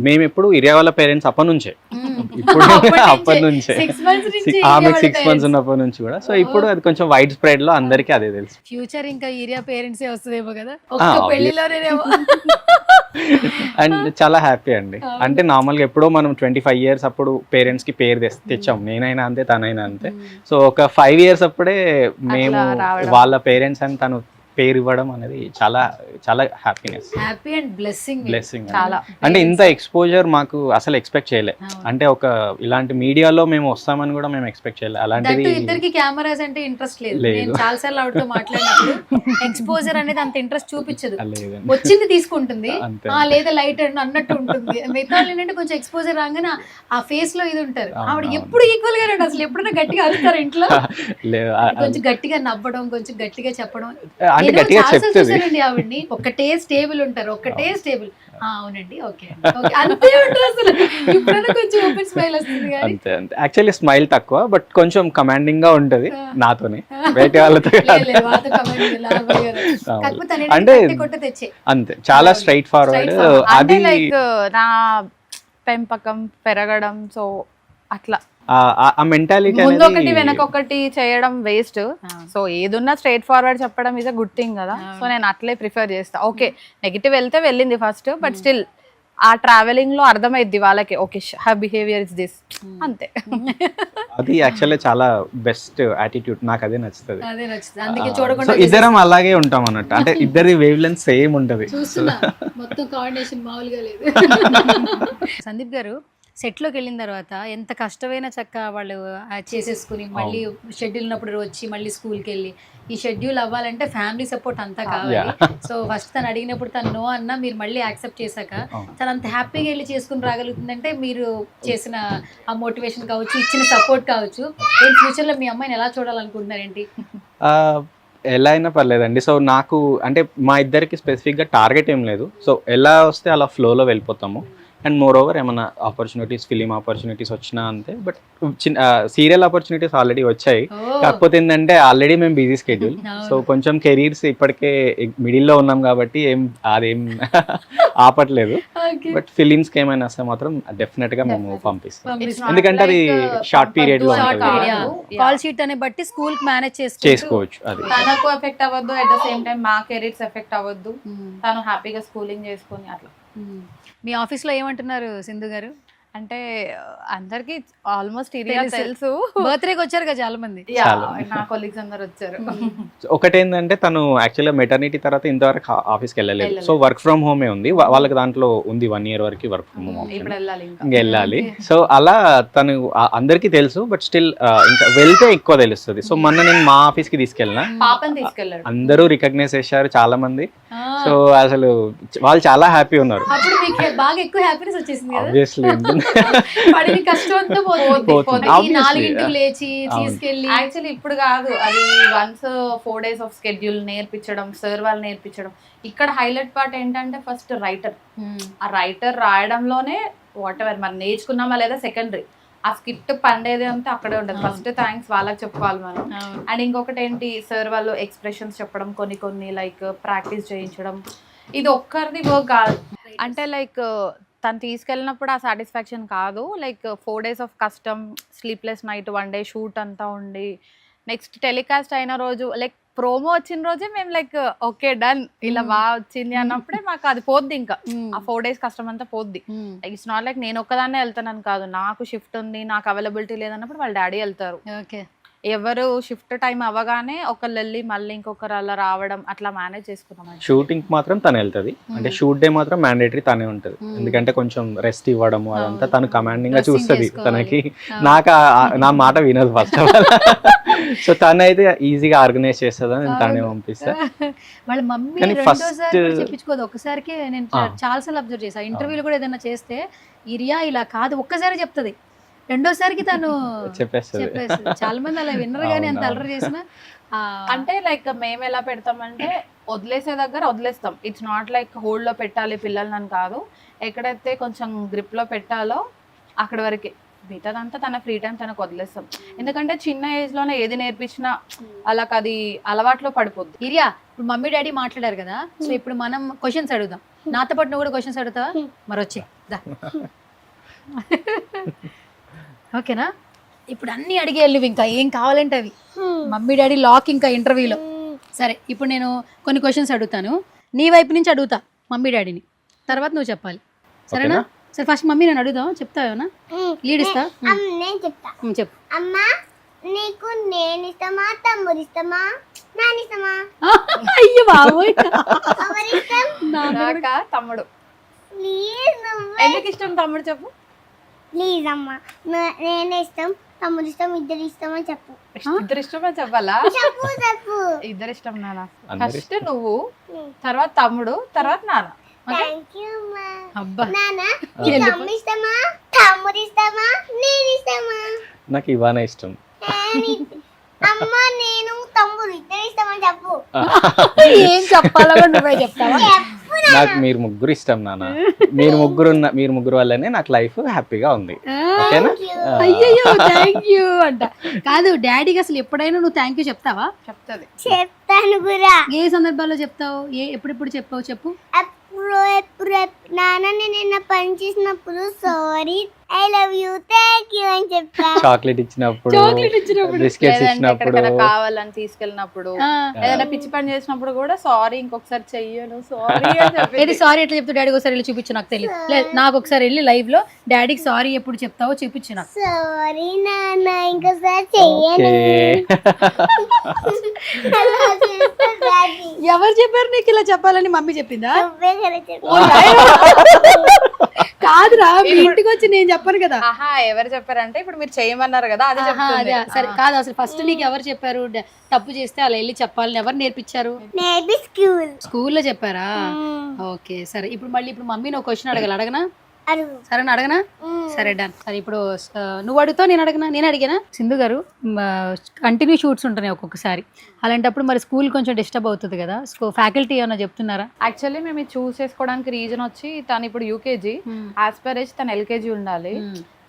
మేము ఎప్పుడు ఇరియా వాళ్ళ పేరెంట్స్ అప్పటి నుంచే, ఇప్పుడు అప్పటి నుంచే ఆమెకు 6 months ఉన్నప్పటి నుంచి కూడా. సో ఇప్పుడు అది కొంచెం వైడ్ స్ప్రెడ్ లో అందరికీ అదే తెలుసు. ఫ్యూచర్ ఇంకా ఏరియా పేరెంట్స్ వస్తుందేమో కదా ఒక్క పెళ్లిలోనేమో. అండ్ చాలా హ్యాపీ అండి. అంటే నార్మల్ గా ఎప్పుడో మనం 25 years అప్పుడు పేరెంట్స్ కి పేరు తెచ్చాం, నేనైనా అంతే తనైనా అంతే. సో ఒక 5 years అప్పుడే మేము వాళ్ళ పేరెంట్స్ అని తను పేరు ఇవ్వడం అనేది చాలా చాలా హ్యాపీనెస్, హ్యాపీ అండ్ బ్లెస్సింగ్. చాలా అంటే ఇంత ఎక్స్పోజర్ మాకు అసలు ఎక్స్పెక్ట్ చేయలే. అంటే ఒక ఇలాంటి మీడియాలో మేము వస్తామని కూడా మేము ఎక్స్పెక్ట్ చేయలే. అలాంటిది ఇద్దరికి కెమెరాస్ అంటే ఇంట్రెస్ట్ లేదు. నేను చాలా సార్లు ఆవిడతో మాట్లాడినప్పుడు ఎక్స్పోజర్ అనేది అంత ఇంట్రెస్ట్ చూపించదు, వచ్చింది తీసుకుంటుంది, లేదా లైట్ అన్నట్టు ఉంటుంది. మిగతా ఏంటంటే కొంచెం ఎక్స్పోజర్ రాగానే ఆ ఫేస్ లో ఇది ఉంటారు. ఆవిడ ఎప్పుడు ఈక్వల్ గా ఉంటుంది. అసలు ఎప్పుడైనా గట్టిగా అరుస్తారు ఇంట్లో, కొంచెం గట్టిగా నవ్వడం, కొంచెం గట్టిగా చెప్పడం. అంటే గట్టిగా చెప్తుంది ఆవిడ్ని. ఒకటే స్టేబుల్ ఉంటారు, ఒకటే స్టేబుల్. అవునండి, ఓకే అంతే ఉంటారు. అసలు ఇప్పుడైనా కొంచెం ఓపెన్ స్మైల్ వస్తుంది కానీ అంతే అంతే. యాక్చువల్లీ స్మైల్ తక్కువ, బట్ కొంచెం కమాండింగ్ గా ఉంటది నాతోనే, బయట వాళ్ళతో అంటే అంతే. చాలా స్ట్రైట్ ఫార్వర్డ్. అది లైక్ నా పెంపకం పెరగడం, సో అట్లా ఆ మెంటాలిటీ ముందు ఒకటి వెనకొకటి చేయడం వేస్ట్. సో ఏదున్నా స్ట్రైట్ ఫార్వర్డ్ చెప్పడం ఇస్ అ గుడ్ థింగ్ కదా. సో నేను అట్లే ప్రిఫర్ చేస్తా. ఓకే నెగిటివ్ వెళ్తే వెళ్ళింది ఫస్ట్, బట్ స్టిల్ ఆ ట్రావెలింగ్ లో అర్థమైద్ది వాళ్ళకి, okay her behaviour is this, అంతే. అది యాక్చువల్లీ చాలా బెస్ట్ యాటిట్యూడ్, నాకు అదే నచ్చుతుంది. అందుకే చూడకుండా ఇద్దరం అలాగే ఉంటాం అన్నట్టు. అంటే ఇద్దరి వేవ్ లెంత్ సేమ్ ఉంటది. మొత్తం కోఆర్డినేషన్ మామూలుగా లేదు. సందీప్ గారు సెట్లోకి వెళ్ళిన తర్వాత ఎంత కష్టమైన చక్క వాళ్ళు చేసేసుకుని మళ్ళీ షెడ్యూల్ ఉన్నప్పుడు వచ్చి మళ్ళీ స్కూల్కి వెళ్ళి ఈ షెడ్యూల్ అవ్వాలంటే ఫ్యామిలీ సపోర్ట్ అంతా కావాలి. సో ఫస్ట్ తను అడిగినప్పుడు తను నో అన్నా మీరు మళ్ళీ యాక్సెప్ట్ చేశాక తను అంత హ్యాపీగా వెళ్ళి చేసుకుని రాగలుగుతుందంటే మీరు చేసిన ఆ మోటివేషన్ కావచ్చు, ఇచ్చిన సపోర్ట్ కావచ్చు. నేను ఫ్యూచర్లో మీ అమ్మాయిని ఎలా చూడాలనుకుంటున్నారేంటి? ఎలా అయినా పర్లేదండి. సో నాకు అంటే మా ఇద్దరికి స్పెసిఫిక్గా టార్గెట్ ఏం లేదు. సో ఎలా వస్తే అలా ఫ్లోలో వెళ్ళిపోతాము. అండ్ మోర్ ఓవర్ ఏమైనా ఆపర్చునిటీస్, ఫిలిం ఆపర్చునిటీస్ వచ్చినా అంతే. బట్ సీరియల్ ఆపర్చునిటీస్ ఆల్రెడీ వచ్చాయి. కాకపోతే ఏంటంటే ఆల్రెడీ మేము బిజీ స్కెడ్యూల్. సో కొంచెం కెరీర్స్ ఇప్పటికే మిడిల్లో ఉన్నాం కాబట్టి అదేం ఆపట్లేదు. బట్ ఫిలిమ్స్కి ఏమైనా వస్తే మాత్రం డెఫినెట్ గా మేము పంపిస్తాం. ఎందుకంటే అది షార్ట్ పీరియడ్ లో కాల్ షీట్ అనే బట్టి స్కూల్ మేనేజ్ చేసుకోవచ్చు. అది తనకు ఎఫెక్ట్ అవ్వద్దు, అట్ ద సేమ్ టైం మా కెరీర్స్ ఎఫెక్ట్ అవ్వద్దు, తను హ్యాపీగా స్కూలింగ్ చేసుకొని అట్లా. మీ ఆఫీస్లో ఏమంటున్నారు సింధు గారు? అంటే అందరికి ఆల్మోస్ట్ ఏరియా తెలుసు. బర్త్డేకి వచ్చారు కదా చాలా మంది. Yeah, చాలా. నా కొలీగ్స్ అందరు వచ్చారు. ఒకటేంటంటే తను యాక్చువల్గా మెటర్నిటీ తర్వాత ఇంతవరకు ఆఫీస్కి వెళ్ళలేదు. సో వర్క్ ఫ్రమ్ హోమే ఉంది. వాళ్ళకి దాంట్లో ఉంది 1 year వరకు వర్క్ ఫ్రమ్ హోమ్ ఆప్షన్. ఇప్పుడు వెళ్ళాలి ఇంకా. ఇంకా వెళ్ళాలి. సో అలా తను అందరికీ తెలుసు, బట్ స్టిల్ ఇంకా వెళ్తే ఎక్కువ తెలుస్తుంది. సో మొన్న నేను మా ఆఫీస్కి తీసుకెళ్ళిన, పాపని తీసుకెళ్ళాడు. అందరూ రికగ్నైజ్ చేశారు చాలా మంది. సో అసలు వాళ్ళు చాలా హ్యాపీ ఉన్నారు. అప్పుడు మీకు బాగా ఎక్కువ హ్యాపీనెస్ వచ్చేసింది కదా. ఆబ్వియస్లీ పడిన కష్టం అంతా పోతుంది. ఈ Obviously. 4ంటికి లేచి అవును. తీసుకెళ్ళి యాక్చువల్లీ ఇప్పుడు కాదు, అది వన్స్ 4 days ఆఫ్ స్కెడ్యూల్ నేర్పించడం, సార్ వాళ్ళు నేర్పించడం. ఇక్కడ హైలైట్ పార్ట్ ఏంటంటే ఫస్ట్ రైటర్. ఆ రైటర్ రాయడంలోనే వాట్ ఎవర్ మరి నేర్చుకున్నామా లేదా సెకండరీ. ఆ స్కిట్ పండేది అంతా అక్కడే ఉంటుంది. ఫస్ట్ థ్యాంక్స్ వాళ్ళకి చెప్పుకోవాలి మనం. అండ్ ఇంకొకటి ఏంటి, సార్ వాళ్ళు ఎక్స్ప్రెషన్స్ చెప్పడం, కొన్ని లైక్ ప్రాక్టీస్ చేయించడం. ఇది ఒక్కరిది వర్క్ కాదు. అంటే లైక్ తను తీసుకెళ్ళినప్పుడు ఆ సాటిస్ఫాక్షన్ కాదు, లైక్ 4 days ఆఫ్ కష్టం, స్లీప్లెస్ నైట్, 1 day షూట్ అంతా ఉండి నెక్స్ట్ టెలికాస్ట్ అయిన రోజు లైక్ ప్రోమో వచ్చిన రోజే మేము లైక్ ఓకే డన్, ఇలా బాగా వచ్చింది అన్నప్పుడే మాకు అది పోద్ది. ఇంకా ఆ 4 days కష్టం అంతా పోద్ది. ఇట్స్ నాట్ లైక్ నేను ఒక్కదాన్నే వెళ్తానని కాదు, నాకు షిఫ్ట్ ఉంది, నాకు అవైలబిలిటీ లేదన్నప్పుడు వాళ్ళ డాడీ వెళ్తారు. ఓకే, ఎవరు షిఫ్ట్ టైం అవ్వగానే ఒకళ్ళు వెళ్ళి మళ్ళీ ఇంకొకరు అలా రావడం, అట్లా మేనేజ్ చేసుకున్నాం. షూటింగ్ మాత్రం తను వెళ్తుంది. అంటే షూట్ డే మాత్రం మ్యాండేటరీ తనే ఉంటుంది. ఎందుకంటే కొంచెం రెస్ట్ ఇవ్వడము అదంతా తను కమాండింగ్ గా చూస్తుంది. తనకి నాకు నా మాట వినదు ఫస్ట్ ఆఫ్ ఆల్. సో తను అయితే ఈజీగా ఆర్గనైజ్ చేస్తుంది అని తనే పంపిస్తా. వాళ్ళ మమ్మీ కానీ రెండోసారి first- చెప్పించుకోదు. ఒక్కసారికి నేను చాలా సార్లు అబ్జర్వ్ చేశాను. ఇంటర్వ్యూలు కూడా ఏదైనా చేస్తే ఇరియా ఇలా కాదు ఒక్కసారి చెప్తుంది, రెండోసారికి తను చెప్పేస్తుంది. చాలా మంది అలా విన్నర్ గానీ అంత అలర్ చేసిన. అంటే లైక్ మేము ఎలా పెడతామంటే వదిలేసే దగ్గర వదిలేస్తాం. ఇట్స్ నాట్ లైక్ హోల్డ్ లో పెట్టాలి పిల్లల్ని అని కాదు. ఎక్కడైతే కొంచెం గ్రిప్ లో పెట్టాలో అక్కడ వరకే, మిగతాదంతా తన ఫ్రీ టైం తనకు వదిలేస్తాం. ఎందుకంటే చిన్న ఏజ్ లోనే ఏది నేర్పించినా వాళ్ళకి అది అలవాట్లో పడిపోద్ది. ఇరియా, ఇప్పుడు మమ్మీ డాడీ మాట్లాడారు కదా, సో ఇప్పుడు మనం క్వశ్చన్స్ అడుగుదాం. నాతో పాటు నువ్వు కూడా క్వశ్చన్స్ అడుగుతావా? మరి వచ్చే దా. ఓకేనా? ఇప్పుడు అన్ని అడిగేళ్ళు ఇంకా ఏం కావాలంటే అవి. మమ్మీ డాడీ లాక్ ఇంకా ఇంటర్వ్యూలో. సరే, ఇప్పుడు నేను కొన్ని క్వశ్చన్స్ అడుగుతాను, నీ వైపు నుంచి అడుగుతా మమ్మీ డాడీని, తర్వాత నువ్వు చెప్పాలి. సరేనా? సరే, ఫస్ట్ మమ్మీ నేను అడుగుదాం, చెప్తావేనా? లీడ్ ఇస్తా. నేను చెప్తా. చెప్పు. అమ్మా, నీకు నేను ఇష్టమా, తమ్ముడు ఇష్టమా, నాన్న ఇష్టమా? అయ్యో బాబోయ్, ఎవరి ఇష్టం? నాకా తమ్ముడు. ప్లీజ్ నువ్వే. ఎందుకు ఇష్టం తమ్ముడు చెప్పు. ప్లీజ్ అమ్మా, నేనే ఇష్టం, తమ్ముడు ఇష్టం, ఇద్దరు ఇష్టం అని చెప్పు. ఇద్దరు ఇష్టమే చెప్పాలా? చెప్పు చెప్పు. ఇద్దరు ఇష్టం నాన్న. అందరు ఫస్ట్ నువ్వు, తర్వాత తమ్ముడు, తర్వాత నాన్న. థ్యాంక్ యూ అమ్మా. అబ్బా, నాన్న, నీకు అమ్మ ఇష్టమా, తమ్ముడు ఇష్టమా, నేను ఇష్టమా? నాకు ఇవానే ఇష్టం. అమ్మ, నేను తమ్ముడు ఇద్దరు ఇష్టమని చెప్పు. ఏం చెప్పాలో కూడా నువ్వే చెప్తావా? నాకు మీరు ముగ్గురు ఇష్టం నాన్న. మీరు ముగ్గురు వల్లనే నాకు లైఫ్ హ్యాపీగా ఉంది. ఓకేనా? అయ్యో థ్యాంక్ యూ అంట. కాదు, డాడీకి అసలు ఎప్పుడైనా నువ్వు థ్యాంక్ యూ చెప్తావా? చెప్తుంది. చెప్తాను కూడా. ఏ సందర్భాల్లో చెప్తావు? ఎప్పుడెప్పుడు చెప్పావు చెప్పు. ఎప్పుడు నాన్న నేను నిన్న పని చేసినప్పుడు sorry, I love you, thank you అని చెప్తా. చాక్లెట్ ఇచ్చినప్పుడు, చాక్లెట్ ఇచ్చినప్పుడు, బిస్కెట్స్ లేదంటే ఇచ్చినప్పుడు, ఎక్కడికైనా కావాలని తీసుకెళ్ళినప్పుడు, ఏదైనా పిచ్చి పని చేసినప్పుడు కూడా సారీ, ఇంకొకసారి చెయ్యను, సారీ అని చెప్పి. ఏంటి సారీ ఎట్లా చెప్తావు? డాడీకి ఒకసారి వెళ్ళి చూపించు, నాకు తెలియదు. లేదు, నాకు ఒకసారి వెళ్ళి లైవ్ లో డాడీకి సారీ ఎప్పుడు చెప్తావో చూపించు నాకు. సారీ నాన్న, ఇంకోసారి చెయ్యను. అలా చేస్తా డాడీ. ఎవరు చెప్పారు నీకు ఇలా చెప్పాలని? మమ్మీ చెప్పిందా? నువ్వే కదా చెప్పు. కాదురా, మీ ఇంటికి వచ్చి నేను చెప్పాను కదా. ఆహా, ఎవరు చెప్పారంటే ఇప్పుడు మీరు చేయమన్నారు కదా, అది ఆహా, చెప్తుంది. అదే. సరే, కాదు అసలు ఫస్ట్ నీకు ఎవరు చెప్పారు తప్పు చేస్తే అలా వెళ్ళి చెప్పాలని? ఎవరు నేర్పించారు? Maybe school. స్కూల్లో చెప్పారా? ఓకే, సరే. ఇప్పుడు మళ్ళీ మమ్మీ నువ్వు క్వశ్చన్ అడగనా? అడుగు. సరేనా, అడగనా? సరే, డన్. సరే, ఇప్పుడు నువ్వు అడుగుతావు, నేను అడిగానా? సింధు గారు, కంటిన్యూ షూట్స్ ఉంటున్నాయి ఒక్కొక్కసారి, అలాంటప్పుడు మరి స్కూల్ కొంచెం డిస్టర్బ్ అవుతుంది కదా, ఫ్యాకల్టీ ఏమన్నా చెప్తున్నారా? యాక్చువల్లీ మేము ఇది చూస్ చేసుకోవడానికి రీజన్ వచ్చి, తను ఇప్పుడు యూకేజీ, యాజ్ పర్ ఏజ్ తను ఎల్కేజీ ఉండాలి.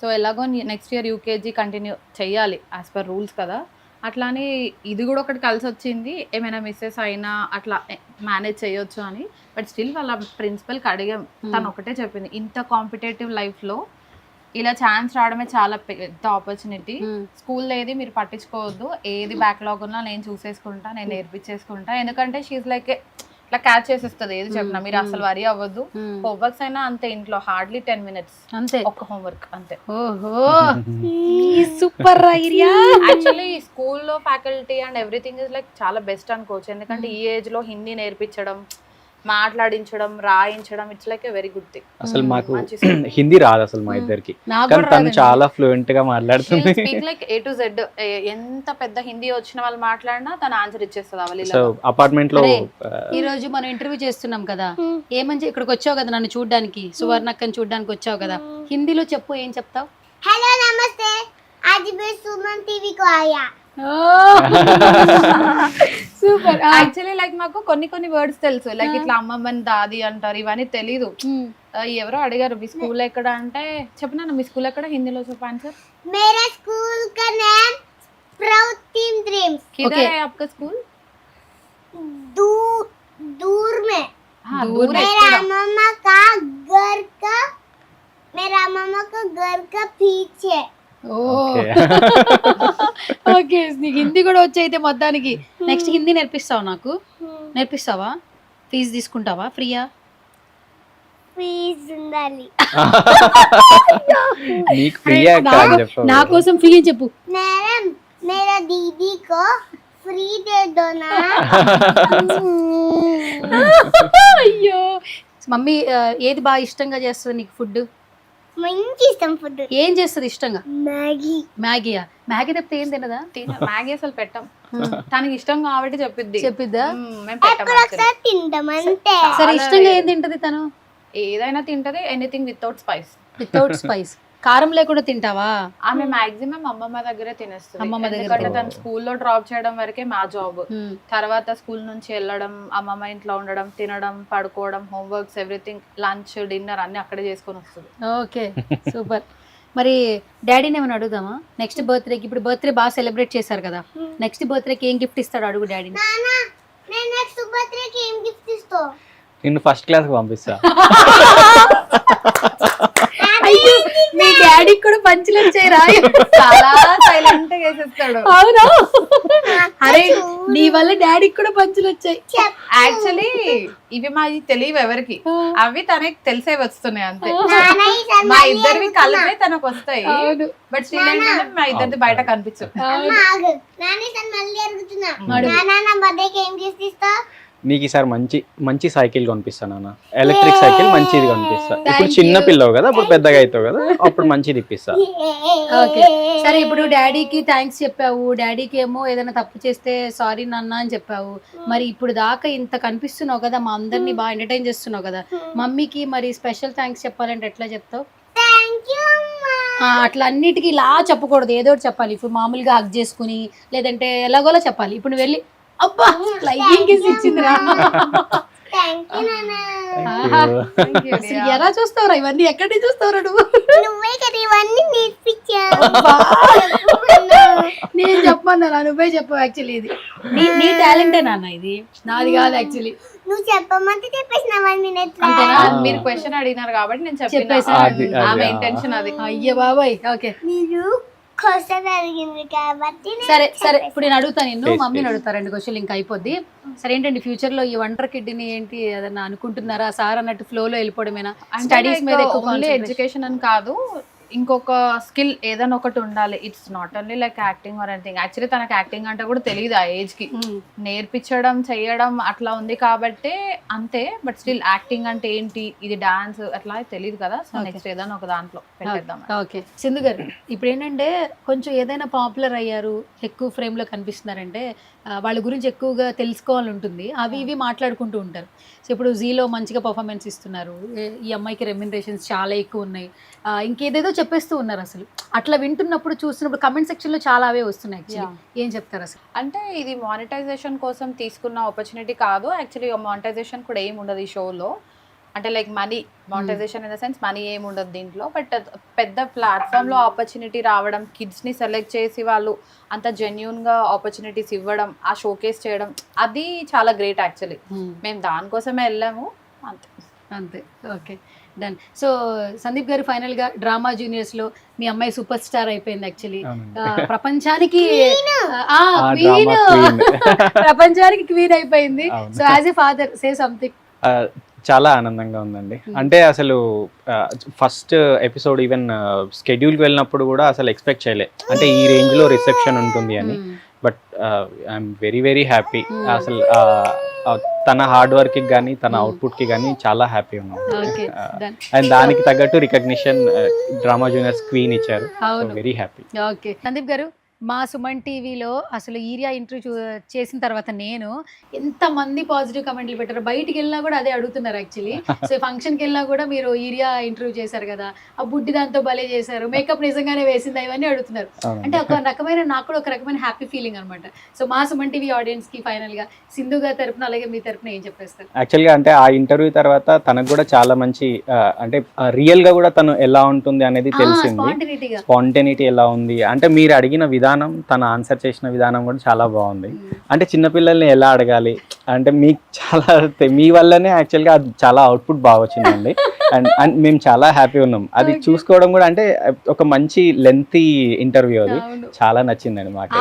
సో ఎలాగో నెక్స్ట్ ఇయర్ యూకేజీ కంటిన్యూ చెయ్యాలి యాజ్ పర్ రూల్స్ కదా. అట్లా అని ఇది కూడా ఒకటి కలిసి వచ్చింది, ఏమైనా మిస్సెస్ అయినా అట్లా మేనేజ్ చేయొచ్చు అని. బట్ స్టిల్ వాళ్ళ ప్రిన్సిపల్కి అడిగాం, తను ఒకటే చెప్పింది, ఇంత కాంపిటేటివ్ లైఫ్లో ఇలా ఛాన్స్ రావడమే చాలా పెద్ద ఆపర్చునిటీ. స్కూల్లో ఏది మీరు పట్టించుకోవద్దు, ఏది బ్యాక్లాగ్ ఉన్నా నేను చూసేసుకుంటా, నేను నేర్పించేసుకుంటా. ఎందుకంటే షీఈ్ లైక్ ఇట్లా క్యాచ్ చేసేస్తుంది ఏది చెప్పినా. మీరు అసలు వరి అవ్వద్దు. హోంవర్క్స్ అయినా అంతే, ఇంట్లో హార్డ్లీ 10 minutes అంతే ఒక్క హోంవర్క్ అంతే. ఓహో సూపర్ ఐరియా. యాక్చువల్లీ స్కూల్లో faculty and everything is like చాలా బెస్ట్ అనుకోవచ్చు. ఎందుకంటే ఈ ఏజ్ లో హిందీ నేర్పించడం, మాట్లాడించడం, రాయించడం, it's like a very good thing. అసలు మాకు హిందీ రాదు అసలు మా ఇద్దరికి, కానీ తను చాలా ఫ్లూయెంట్ గా మాట్లాడుతుంది. Speak like A to Z. ఎంత పెద్ద హిందీ వచ్చిన వాళ్ళు మాట్లాడినా తను ఆన్సర్ ఇచ్చేస్తుంది అవలీలా. సో అపార్ట్మెంట్ లో ఈ రోజు మనం ఇంటర్వ్యూ చేస్తున్నాం కదా, ఏమని ఇక్కడికి వచ్చావు కదా నన్ను చూడడానికి, సువర్ణక్కని చూడడానికి వచ్చావు కదా, హిందీలో చెప్పు, ఏం చెప్తావు? हेलो नमस्ते, आज मैं सुमन टीवी को आया. సూపర్. యాక్చువల్లీ లైక్ మాకు కొన్ని వర్డ్స్ తెలుసు, లైక్ ఇట్లా అమ్మమ్మని దాది అంటారు, ఇవన్నీ తెలీదు. ఎవరో అడిగారు మీ స్కూల్ ఎక్కడ అంటే, చెప్పినా మీ స్కూల్ ఎక్కడ, హిందీలో చెప్పు ఆన్సర్. मेरे स्कूल का नाम स्प्राउट टीम ड्रीम्स. किधर है आपका स्कूल? दूर दूर में. दूर है. मेरा मामा का घर का पीछे. ఓకే నీకు హిందీ కూడా వచ్చి అయితే మొత్తానికి. నెక్స్ట్ హిందీ నేర్పిస్తావా నాకు? నేర్పిస్తావా? ఫీజు తీసుకుంటావా? ఫ్రీయా? ఫీజు ఉండాలి. నీకు ఫ్రీయా అక్క అని చెప్పు. నా కోసం ఫ్రీ అని చెప్పు. मैडम मेरा दीदी को फ्री दे दो ना. అయ్యో మమ్మీ ఏది బాగా ఇష్టంగా చేస్తుంది నీకు ఫుడ్? మంచి ఇష్టం ఫుడ్. ఏం చేస్తుంది ఇష్టంగా? మ్యాగీ. మ్యాగీయా? మ్యాగీ తప్పితే ఏం తినదా? మ్యాగీ అసలు పెట్టాం, తనకి ఇష్టం కాబట్టి చెప్పిద్దా? మేము పెట్టాం. ఒకసారి తింటాం అంతే. సరే ఇష్టంగా ఏం తింటది తను? ఏదైనా తింటది, anything without spice. Without spice, కారం లేకుండా తింటావా? ఆమె మాక్సిమం అమ్మమ్మ దగ్గరే తినేస్తుంది. అమ్మమ్మ దగ్గర. ఎందుకంటే తను స్కూల్లో డ్రాప్ చేయడం వరకే మా జాబ్. తర్వాత స్కూల్ నుంచి వెళ్ళడం, అమ్మమ్మ ఇంట్లో ఉండడం, తినడం, పడుకోవడం, హోంవర్క్స్, ఎవ్రీథింగ్, లంచ్, డిన్నర్ అన్ని అక్కడే చేసుకొని వస్తుంది. Okay super. మరి డాడీని ఏమైనా అడుగుదామా? నెక్స్ట్ బర్త్డేకి, ఇప్పుడు బర్త్డే బాగా సెలబ్రేట్ చేశారు కదా, నెక్స్ట్ బర్త్డేకి ఏం గిఫ్ట్ ఇస్తాడు అడుగు డాడీని. నానా నేను నెక్స్ట్ బర్త్డేకి ఏం గిఫ్ట్ ఇస్తావు? నిన్ను ఫస్ట్ క్లాస్ కి పంపిస్తా. అయ్యో మీ డాడీకి కూడా పంచులు వచ్చాయిరా? చాలా సైలెంట్ గా చేసేస్తాడు. అవునా? అరే నీ వల్ల డాడీకి కూడా పంచులు వచ్చాయి. యాక్చువల్లీ ఇవి మాది తెలియవు ఎవరికి, అవి తనకి తెలిసే వస్తున్నాయి అంతే. నానా ఈసారి మా ఇద్దరివి కలిపే తనకు వస్తాయి, బట్ స్టిల్ ఏంటంటే మా ఇద్దరిది బయట కనిపించు. అమ్మ ఆగు. నాన్న ఈసారి మళ్ళీ అడుగుతున్నా. నానా నా బర్త్డేకి ఏం గిఫ్ట్ ఇస్తావు? నీకు ఈసారి మంచి సైకిల్ కొనిపిస్తాను నాన్న, ఎలక్ట్రిక్ సైకిల్ మంచిది కొనిపిస్తా. ఇప్పుడు చిన్న పిల్లవు కదా, అప్పుడు పెద్దగా అవుతావు కదా, అప్పుడు మంచిది ఇప్పిస్తా. ఓకే సరే, ఇప్పుడు డాడీకి థ్యాంక్స్ చెప్పావు, డాడీకి ఏమో ఏదైనా తప్పు చేస్తే సారీ నాన్న అని చెప్పావు. మరి ఇప్పుడు దాకా ఇంత కనిపిస్తున్నావు కదా, మా అందరినీ బాగా ఎంటర్టైన్ చేస్తున్నావు కదా, మమ్మీకి మరి స్పెషల్ థ్యాంక్స్ చెప్పాలంటే ఎట్లా చెప్తావు? అట్లా అన్నిటికీ ఇలా చెప్పకూడదు, ఏదో ఒకటి చెప్పాలి. ఇప్పుడు మామూలుగా హగ్ చేసుకుని లేదంటే ఎలాగోలా చెప్పాలి. ఇప్పుడు నువ్వు వెళ్ళి అబ్బా ఫ్లైయింగ్ కిస్ ఇచ్చిందిరా. అసలు ఎలా చూస్తావురా ఇవన్నీ? ఎక్కడి నుంచి చూస్తావురా నువ్వు? నువ్వే కదా ఇవన్నీ నేర్పించావు. నేను చెప్పమన్నా, నువ్వే చెప్పావు. యాక్చువల్లీ ఇది నీ టాలెంటే నాన్న, ఇది నాది కాదు యాక్చువల్లీ. నువ్వు చెప్పమంటే చెప్పేసిన 1 minute. అంతేనా? మీరు క్వశ్చన్ అడిగినారు కాబట్టి నేను చెప్పేసా? చెప్పేసాను. ఆమె ఇంటెన్షన్ అది. అయ్య బాబాయ్. ఓకే మీరు క్వశ్చన్ అడిగింది కాబట్టి సరే సరే, ఇప్పుడు నేను అడుగుతాను నిన్ను, మమ్మీని అడుగుతా. 2 క్వశ్చన్లు ఇంకా అయిపోద్ది. సరే ఏంటండి ఫ్యూచర్ లో ఈ వండర్ కిడ్ని ఏంటి ఏదన్నా అనుకుంటున్నారా? సార్ అన్నట్టు ఫ్లో లో వెళ్ళిపోవడమేనా? స్టడీస్ మీద ఎక్కువ ఎడ్యుకేషన్ అని కాదు, ఇంకొక స్కిల్ ఏదైనా ఒకటి ఉండాలి. It's not only like acting or anything. Actually తనకి యాక్టింగ్ అంటే కూడా తెలియదు ఆ ఏజ్ కి, నేర్పించడం చేయడం అట్లా ఉంది కాబట్టి అంతే. బట్ స్టిల్ యాక్టింగ్ అంటే ఏంటి, ఇది డాన్స్ అట్లా తెలియదు కదా. సో నెక్స్ట్ ఏదైనా ఒక దాంట్లో పెట్టేద్దాం. ఓకే సింధు గారు, ఇప్పుడు ఏంటంటే కొంచెం ఏదైనా పాపులర్ అయ్యారు, ఎక్కువ ఫ్రేమ్ లో కనిపిస్తున్నారంటే వాళ్ళ గురించి ఎక్కువగా తెలుసుకోవాలని ఉంటుంది, అవి ఇవి మాట్లాడుకుంటూ ఉంటారు. సో ఇప్పుడు జీలో మంచిగా పర్ఫార్మెన్స్ ఇస్తున్నారు, ఈ అమ్మాయికి రెమ్యునరేషన్స్ చాలా ఎక్కువ ఉన్నాయి, ఇంకేదేదో చెప్పేస్తూ ఉన్నారు. అసలు అట్లా వింటున్నప్పుడు చూస్తున్నప్పుడు కమెంట్ సెక్షన్ లో చాలా అవే వస్తున్నాయి. ఏం చెప్తారు అసలు? అంటే ఇది మానిటైజేషన్ కోసం తీసుకున్న ఆపర్చునిటీ కాదు. యాక్చువల్లీ మానిటైజేషన్ కూడా ఏమి ఉండదు ఈ షోలో. అంటే like money, monetisation in the sense money ఏమి ఉండదు దీంట్లో. బట్ పెద్ద ప్లాట్ఫామ్లో ఆపర్చునిటీ రావడం, కిడ్స్ని సెలెక్ట్ చేసి వాళ్ళు అంత జెన్యూన్గా ఆపర్చునిటీస్ ఇవ్వడం, ఆ షోకేస్ చేయడం, అది చాలా గ్రేట్ యాక్చువల్లీ. మేము దానికోసమే వెళ్ళాము అంతే. అంతే. Okay done. సో సందీప్ గారు ఫైనల్ గా డ్రామా జూనియర్స్ లో మీ అమ్మాయి సూపర్ స్టార్ అయిపోయింది యాక్చువల్లీ. ప్రపంచానికి క్వీన్, ప్రపంచానికి క్వీన్ అయిపోయింది. So as a father say something. చాలా ఆనందంగా ఉందండి. అంటే అసలు ఫస్ట్ ఎపిసోడ్ ఈవెన్ స్కెడ్యూల్కి వెళ్ళినప్పుడు కూడా అసలు ఎక్స్పెక్ట్ చేయలే అంటే ఈ రేంజ్లో రిసెప్షన్ ఉంటుంది అని. But I'm very very happy. అసలు తన హార్డ్ వర్క్కి కానీ తన అవుట్పుట్కి కానీ చాలా హ్యాపీ ఉన్నాం. అండ్ దానికి తగ్గట్టు రికగ్నిషన్ డ్రామా జూనియర్స్ క్వీన్ ఇచ్చారు. Very happy. ఓకే సందీప్ గారు, మా సుమన్ టీవీలో అసలు ఈరియా ఇంటర్వ్యూ చేసిన తర్వాత నేను ఎంతమంది పాజిటివ్ కమెంట్లు పెట్టారు. బయటికి వెళ్ళినా కూడా అదే అడుగుతున్నారు యాక్చువల్లీ. సో ఫంక్షన్కి వెళ్ళినా కూడా మీరు ఈరియా ఇంటర్వ్యూ చేశారు కదా, ఆ బుడ్డి దాంతో భలే చేశారు, మేకప్ నిజంగానే వేసింది, ఇవన్నీ అడుగుతున్నారు. అంటే ఒక రకమైన నాకు కూడా ఒక రకమైన హ్యాపీ ఫీలింగ్ అనమాట. సో మా సుమన్ టీవీ ఆడియన్స్కి ఫైనల్గా సింధు గారి తరపున అలాగే మీ తరపున ఏం చెప్పేస్తారు? యాక్చువల్గా అంటే ఆ ఇంటర్వ్యూ తర్వాత తనకు కూడా చాలా మంచి అంటే రియల్గా కూడా తను ఎలా ఉంటుంది అనేది తెలిసింది. స్పాంటేనిటీ ఎలా ఉంది అంటే మీరు అడిగిన విధానం, తను ఆన్సర్ చేసిన విధానం కూడా చాలా బాగుంది. అంటే చిన్నపిల్లల్ని ఎలా అడగాలి అంటే మీకు చాలా మీ వల్లనే యాక్చువల్గా అది చాలా అవుట్పుట్ బాగా వచ్చిందండి. అండ్ మేము చాలా హ్యాపీ ఉన్నాం అది చూసుకోవడం కూడా. అంటే ఒక మంచి లెంతీ ఇంటర్వ్యూ అది చాలా నచ్చిందండి మాకు.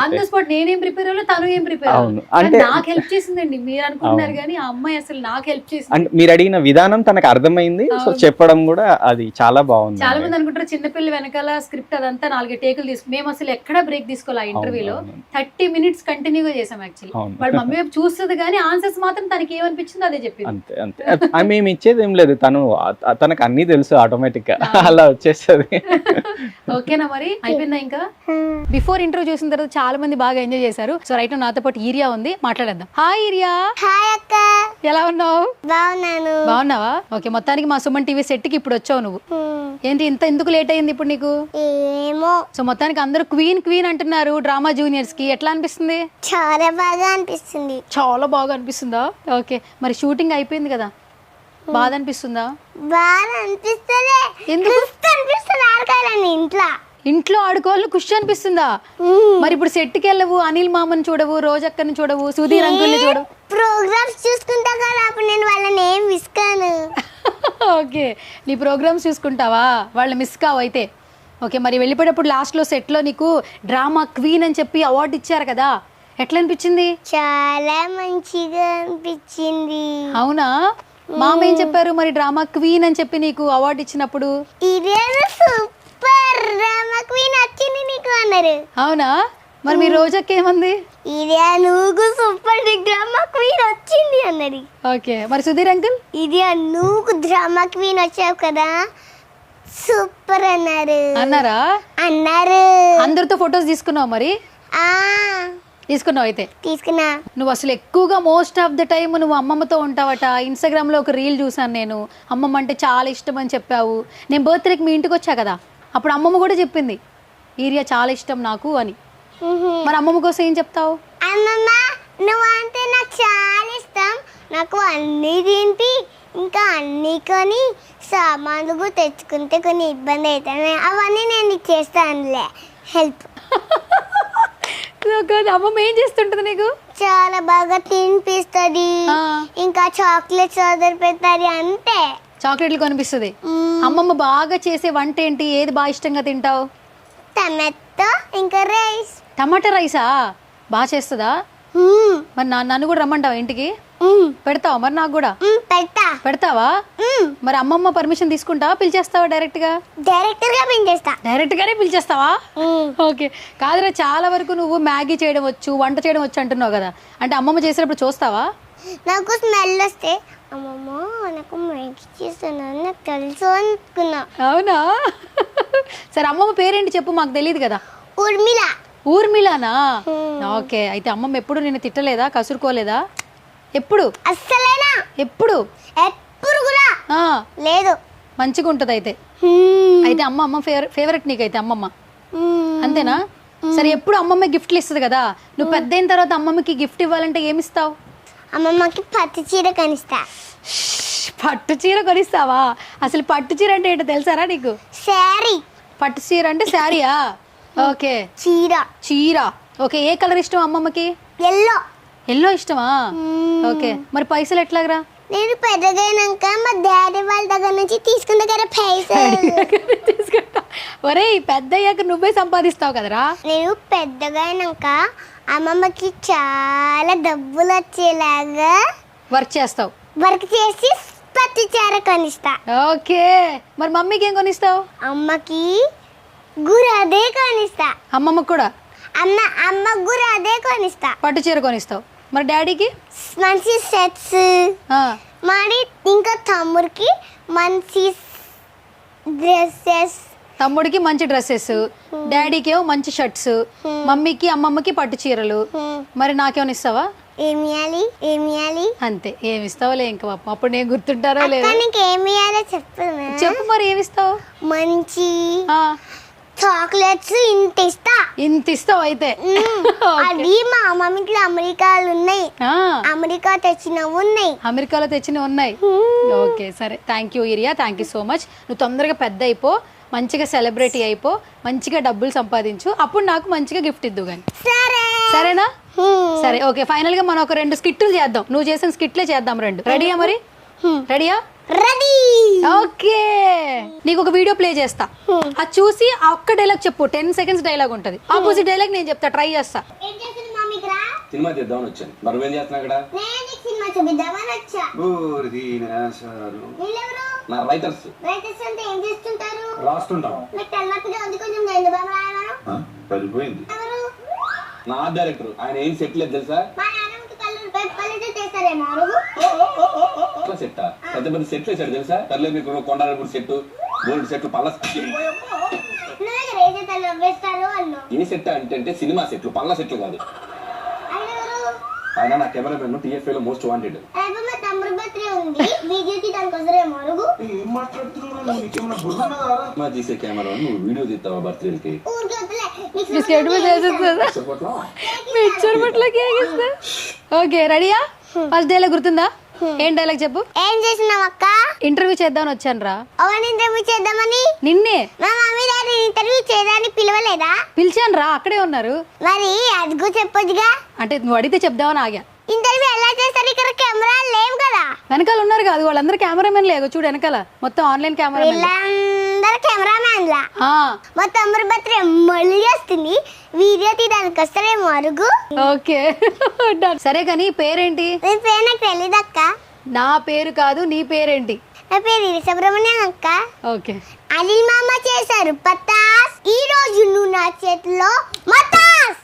నేనేం ప్రిపేర్ అవ్వలేదు, తను ఏం ప్రిపేర్ అవును అంటే నాకు హెల్ప్ చేసిందండి. మీరు అనుకుంటున్నారు కానీ ఆ అమ్మాయి అసలు నాకు హెల్ప్ చేసింది. అంటే మీరు అడిగిన విధానం తనకు అర్థమైంది. సో చెప్పడం కూడా అది చాలా బాగుంది. చాలా మంది అనుకుంటారు చిన్నపిల్ల వెనకాల స్క్రిప్ట్ అదంతా 4 టేకులు తీసుకు, మేము అసలు ఎక్కడ బ్రేక్ తీసుకోవాలి. ఆ ఇంటర్వ్యూలో 30 minutes కంటిన్యూగా చేసాం యాక్చువల్లీ. వాళ్ళ మమ్మీ వైపు చూస్తుంది కానీ ఆన్సర్స్ మాత్రం తనకి ఏమనిపించిందో అదే చెప్పింది. అంతే అంతే మేము ఇచ్చేది ఏం లేదు, తనకు అన్ని తెలుసు ఆటోమేటిక్ గా అలా వచ్చేస్తుంది. ఓకేనా మరి అయిపోయిందా? ఇంకా బిఫోర్ ఇంటర్వ్యూ చూసిన తర్వాత చాలా మంది బాగా ఎంజాయ్ చేశారు. సో రైట్ నాతో పాటు ఈరియా ఉంది, మాట్లాడేద్దాం. Hi urea. హాయ్ అక్క. ఎలా ఉన్నావు? బాగున్నాను. బాగున్నావా? ఓకే, మొత్తానికి మా సుమన్ టీవీ సెట్ కి ఇప్పుడు వచ్చావు నువ్వు. ఏంటి ఇంత ఎందుకు లేట్ అయింది ఇప్పుడు నీకు? ఏమో. సో మొత్తానికి అందరూ క్వీన్ క్వీన్ అంటున్నారు డ్రామా జూనియర్స్ కి, ఎట్లా అనిపిస్తుంది? చాలా బాగా అనిపిస్తుంది. చాలా బాగా అనిపిస్తుందా? ఓకే, మరి షూటింగ్ అయిపోయింది కదా, బాధ అనిపిస్తుందా? బాగా అనిపిస్తుంది. ఎందుకు అనిపిస్తుంది? ఆడకాలని ఇంట్లో ఆడుకోవాలని ఖుషి అనిపిస్తుందా? మరి ఇప్పుడు సెట్కి వెళ్ళవు, అనిల్ మామని చూడవు, రోజక్కని చూడవు, సుధీర్ అంకుల్ని చూడవు, ప్రోగ్రామ్స్ చూసుకుంటా కదా, అప్పుడు నేను వాళ్ళని ఏం మిస్ కాను. ఓకే, నీ ప్రోగ్రామ్స్ చూసుకుంటావా, వాళ్ళు మిస్ కావు అయితే. ఓకే, మరి వెళ్ళిపోయేటప్పుడు లాస్ట్లో సెట్లో నీకు డ్రామా క్వీన్ అని చెప్పి అవార్డు ఇచ్చారు కదా, ఎట్లా అనిపించింది? చాలా మంచిగా అనిపించింది. అవునా? మామ ఏం చెప్పారు మరి డ్రామా క్వీన్ అని చెప్పి నీకు అవార్డు ఇచ్చినప్పుడు? ఇదే సూపర్ డ్రామా క్వీన్ వచ్చింది నీకు అన్నారు. అవునా? మరి మీ రోజాకి ఏమంది? ఇదే నువ్వు సూపర్ డ్రామా క్వీన్ వచ్చింది అన్నది. ఓకే, మరి సుధీర్ అంకుల్? ఇదే నువ్వు డ్రామా క్వీన్ వచ్చావు కదా, సూపర్ అన్నారు. అన్నారా? అన్నారు. అందరితో ఫొటోస్ తీసుకున్నావు మరి? తీసుకున్నావు అయితే? తీసుకున్నా. నువ్వు అసలు ఎక్కువగా మోస్ట్ ఆఫ్ ద టైం నువ్వు అమ్మమ్మతో ఉంటావట. ఇన్స్టాగ్రామ్లో ఒక రీల్ చూసాను నేను, అమ్మమ్మ అంటే చాలా ఇష్టం అని చెప్పావు. నేను బర్త్డేకి మీ ఇంటికి వచ్చా కదా, అప్పుడు అమ్మమ్మ కూడా చెప్పింది ఈరియా చాలా ఇష్టం నాకు అని. మరి అమ్మమ్మ కోసం ఏం చెప్తావు? అమ్మమ్మ నువ్వు అంటే నాకు చాలా ఇష్టం, నాకు అన్నీ తింటి ఇంకా అన్నీ కొని సామాన్లు తెచ్చుకుంటే కొన్ని ఇబ్బంది అవుతాయి, అవన్నీ నేను చేస్తానులే హెల్ప్. అమ్మమ్మ ఏం చేస్తుంటది నీకు? చాలా బాగా తినిపిస్తుంది, ఇంకా చాక్లెట్స్ ఆర్డర్ పెడతాది, అంతే. చాక్లెట్లు కొనిపిస్తుంది. అమ్మమ్మ బాగా చేసే వంట ఏంటి, ఏది బాగా ఇష్టంగా తింటావు? టమాటో ఇంకా రైస్. టమాటా రైసా? బాగా చేస్తుందా? మరి నన్ను కూడా రమ్మంటావా ఇంటికి? పెడతావా మరి నాకు కూడా? పెడతావా? మరి అమ్మమ్మ పర్మిషన్ తీసుకుంటావా, పిలిచేస్తావా డైరెక్ట్ గా? డైరెక్ట్ గానే పిలిచేస్తావా? ఓకే. కాదురా, చాలా వరకు నువ్వు మ్యాగీ చేయడం వచ్చు, వంట చేయడం వచ్చు అంటున్నావు కదా, అంటే అమ్మమ్మ చేసేటప్పుడు చూస్తావా? నాకు స్మెల్ వస్తే అమ్మమ్మ నాకు మ్యాగీ చేస్తున్నాను నాకు తెలుసు అనుకున్నా. అవునా? సరే, అమ్మమ్మ పేరేంటి చెప్పు, మాకు తెలియదు కదా. ఊర్మిళ. ఊర్మిళనా? ఓకే, అయితే అమ్మమ్మ ఎప్పుడు నిన్ను తిట్టలేదా, కసురుకోలేదా? ఎప్పుడు? అస్సలేనా? ఎప్పుడు? ఎప్పుడు కూడా లేదు. మంచిగా ఉంటుంది అయితే. అయితే అమ్మ ఫేవరెట్ నీకైతే అమ్మమ్మ, అంతేనా? సరే, ఎప్పుడు అమ్మమ్మ గిఫ్ట్లు ఇస్తుంది కదా, నువ్వు పెద్ద అయిన తర్వాత అమ్మమ్మకి గిఫ్ట్ ఇవ్వాలంటే ఏమిస్తావు? అమ్మమ్మకి పట్టు చీర కొనిస్తా. పట్టు చీర కొనిస్తావా? అసలు పట్టు చీర అంటే ఏంటో తెలుసారా నీకు? శారీ. పట్టు చీర అంటే శారీయా? ఓకే. చీర. ఓకే, ఏ కలర్ ఇష్టం అమ్మమ్మకి? ఎల్లో. ఎల్లో ఇష్టమా? ఓకే, మరి పైసలు ఎట్లాగరా? నేను పెద్దగైనాక మా డాడీ వాళ్ళ దగ్గర నుంచి తీసుకున్న కదా పైసలు. తీసుకుంటా. ఒరే పెద్ద అయ్యాక నువ్వే సంపాదిస్తావు కదరా. నేను పెద్దగైనాక అమ్మమ్మకి చాలా డబ్బులు వచ్చేలాగా వర్క్ చేస్తావు. వర్క్ చేసి పత్తి చీర కొనిస్తా. ఓకే, మరి మమ్మీకి ఏం కొనిస్తావు? అమ్మకి గురదే కొనిస్తా. అమ్మమ్మకి కూడా అమ్మ గురదే కొనిస్తా. పట్టు చీర కొనిస్తావు. మరి డాడీకి మంచి సెట్స్, మరి ఇంకా తమ్ముడికి మంచి డ్రెస్సెస్. తమ్ముడికి మంచి డ్రెస్సెస్, డాడీకి ఏమో మంచి షర్ట్స్, మమ్మీకి అమ్మమ్మకి పట్టు చీరలు. మరి నాకేమైనా ఇస్తావా? ఏమియాలి అంతే. ఏమి ఇస్తావులే ఇంకా పాపం. అప్పుడు నేను గుర్తుంటారో లేదు. నీకు ఏమియాలో చెప్పు మరి ఏమి ఇస్తావు? మంచి చాక్లెట్స్ ఇంత ఇస్తావు అయితే. అది మా మమ్మీకి అమెరికాలో ఉన్నాయి, అమెరికా తెచ్చినవి ఉన్నాయి. అమెరికాలో తెచ్చినవి ఉన్నాయి. ఓకే సరే, thank you Irya, thank you so much. నువ్వు తొందరగా పెద్ద అయిపో, మంచిగా సెలబ్రిటీ అయిపో, మంచిగా డబ్బులు సంపాదించు, అప్పుడు నాకు మంచిగా గిఫ్ట్ ఇద్దు కానీ. సరేనా? సరే ఓకే. ఫైనల్ గా మనం ఒక 2 స్కిట్లు చేద్దాం. నువ్వు చేసిన స్కిట్లే చేద్దాం 2. రెడీయా? మరి రెడీయా? రెడీ. ఓకే, నీకు ఒక వీడియో ప్లే చేస్తా, అది చూసి ఆ ఒక్క డైలాగ్ చెప్పు. 10 సెకండ్స్ డైలాగ్ ఉంటది. ఆపోజిట్ డైలాగ్ నేను చెప్తా, ట్రై చేస్తా. సినిమా చేద్దామని వచ్చాను. మరి నువ్వేం చేస్తున్నా ఇక్కడ? సినిమా చూపిద్దామని వచ్చా. నా రైటర్స్ అంటే ఏం చేస్తుంటారు? రాస్తుంటాం. సరిపోయింది. నా డైరెక్టర్ ఆయన ఏం సెట్ లేదు తెలుసా? సెట్ పెద్ద పెద్ద సెట్లు వేసాడు తెలుసా? తరలే మీకు కొండాలపూడి సెట్, గోల్డ్ సెట్, పళ్ళ ఏ సెట్ అంటే సినిమా సెట్లు, పళ్ళ సెట్లు కాదు. ఆయన నా కెమెరామెన్, TFA లో మోస్ట్ వాంటెడ్. తీసే కెమెరా నువ్వు వీడియో తీస్తావా బర్త్డేకి? ఓకే రెడీయా? ఫస్ట్ డైలాగ్ గుర్తుందా? ఏం డైలాగ్ చెప్పు. ఏం చేసినావు అక్క? ఇంటర్వ్యూ చేద్దామని వచ్చాను రా. అవును, ఇంటర్వ్యూ చేద్దామని. నిన్నే మా మమ్మీ డాడీ ఇంటర్వ్యూ చేయడానికి పిలవలేదా? పిలిచాను రా, అక్కడే ఉన్నారు. మరి అదిగో చెప్పొచ్చుగా. అంటే నువ్వు అడిగితే చెప్దామని ఆగా. ఇంటర్వ్యూ ఎలా చేస్తారు? ఇక్కడ కెమెరా లేవు కదా. వెనకాల ఉన్నారు కాదు, వాళ్ళందరూ కెమెరామెన్ లేవు చూడు వెనకాల, మొత్తం ఆన్లైన్ కెమెరా. వీళ్ళందరూ కెమెరామెన్ లా. మా తమ్ముడు బర్త్డే మళ్ళీ వస్తుంది, వీడియో తీయడానికి వస్తారేమో అరుగు. ఓకే సరే కానీ పేరేంటి? నీ పేరు నాకు తెలీదు అక్క. నా పేరు కాదు, నీ పేరేంటి? నా పేరు సుబ్రహ్మణ్యం అక్క. ఓకే. అనిల్ మామ చేశారు పతాస్, ఈ రోజు నువ్వు నా చేతిలో మతాస్.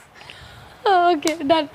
Okay done.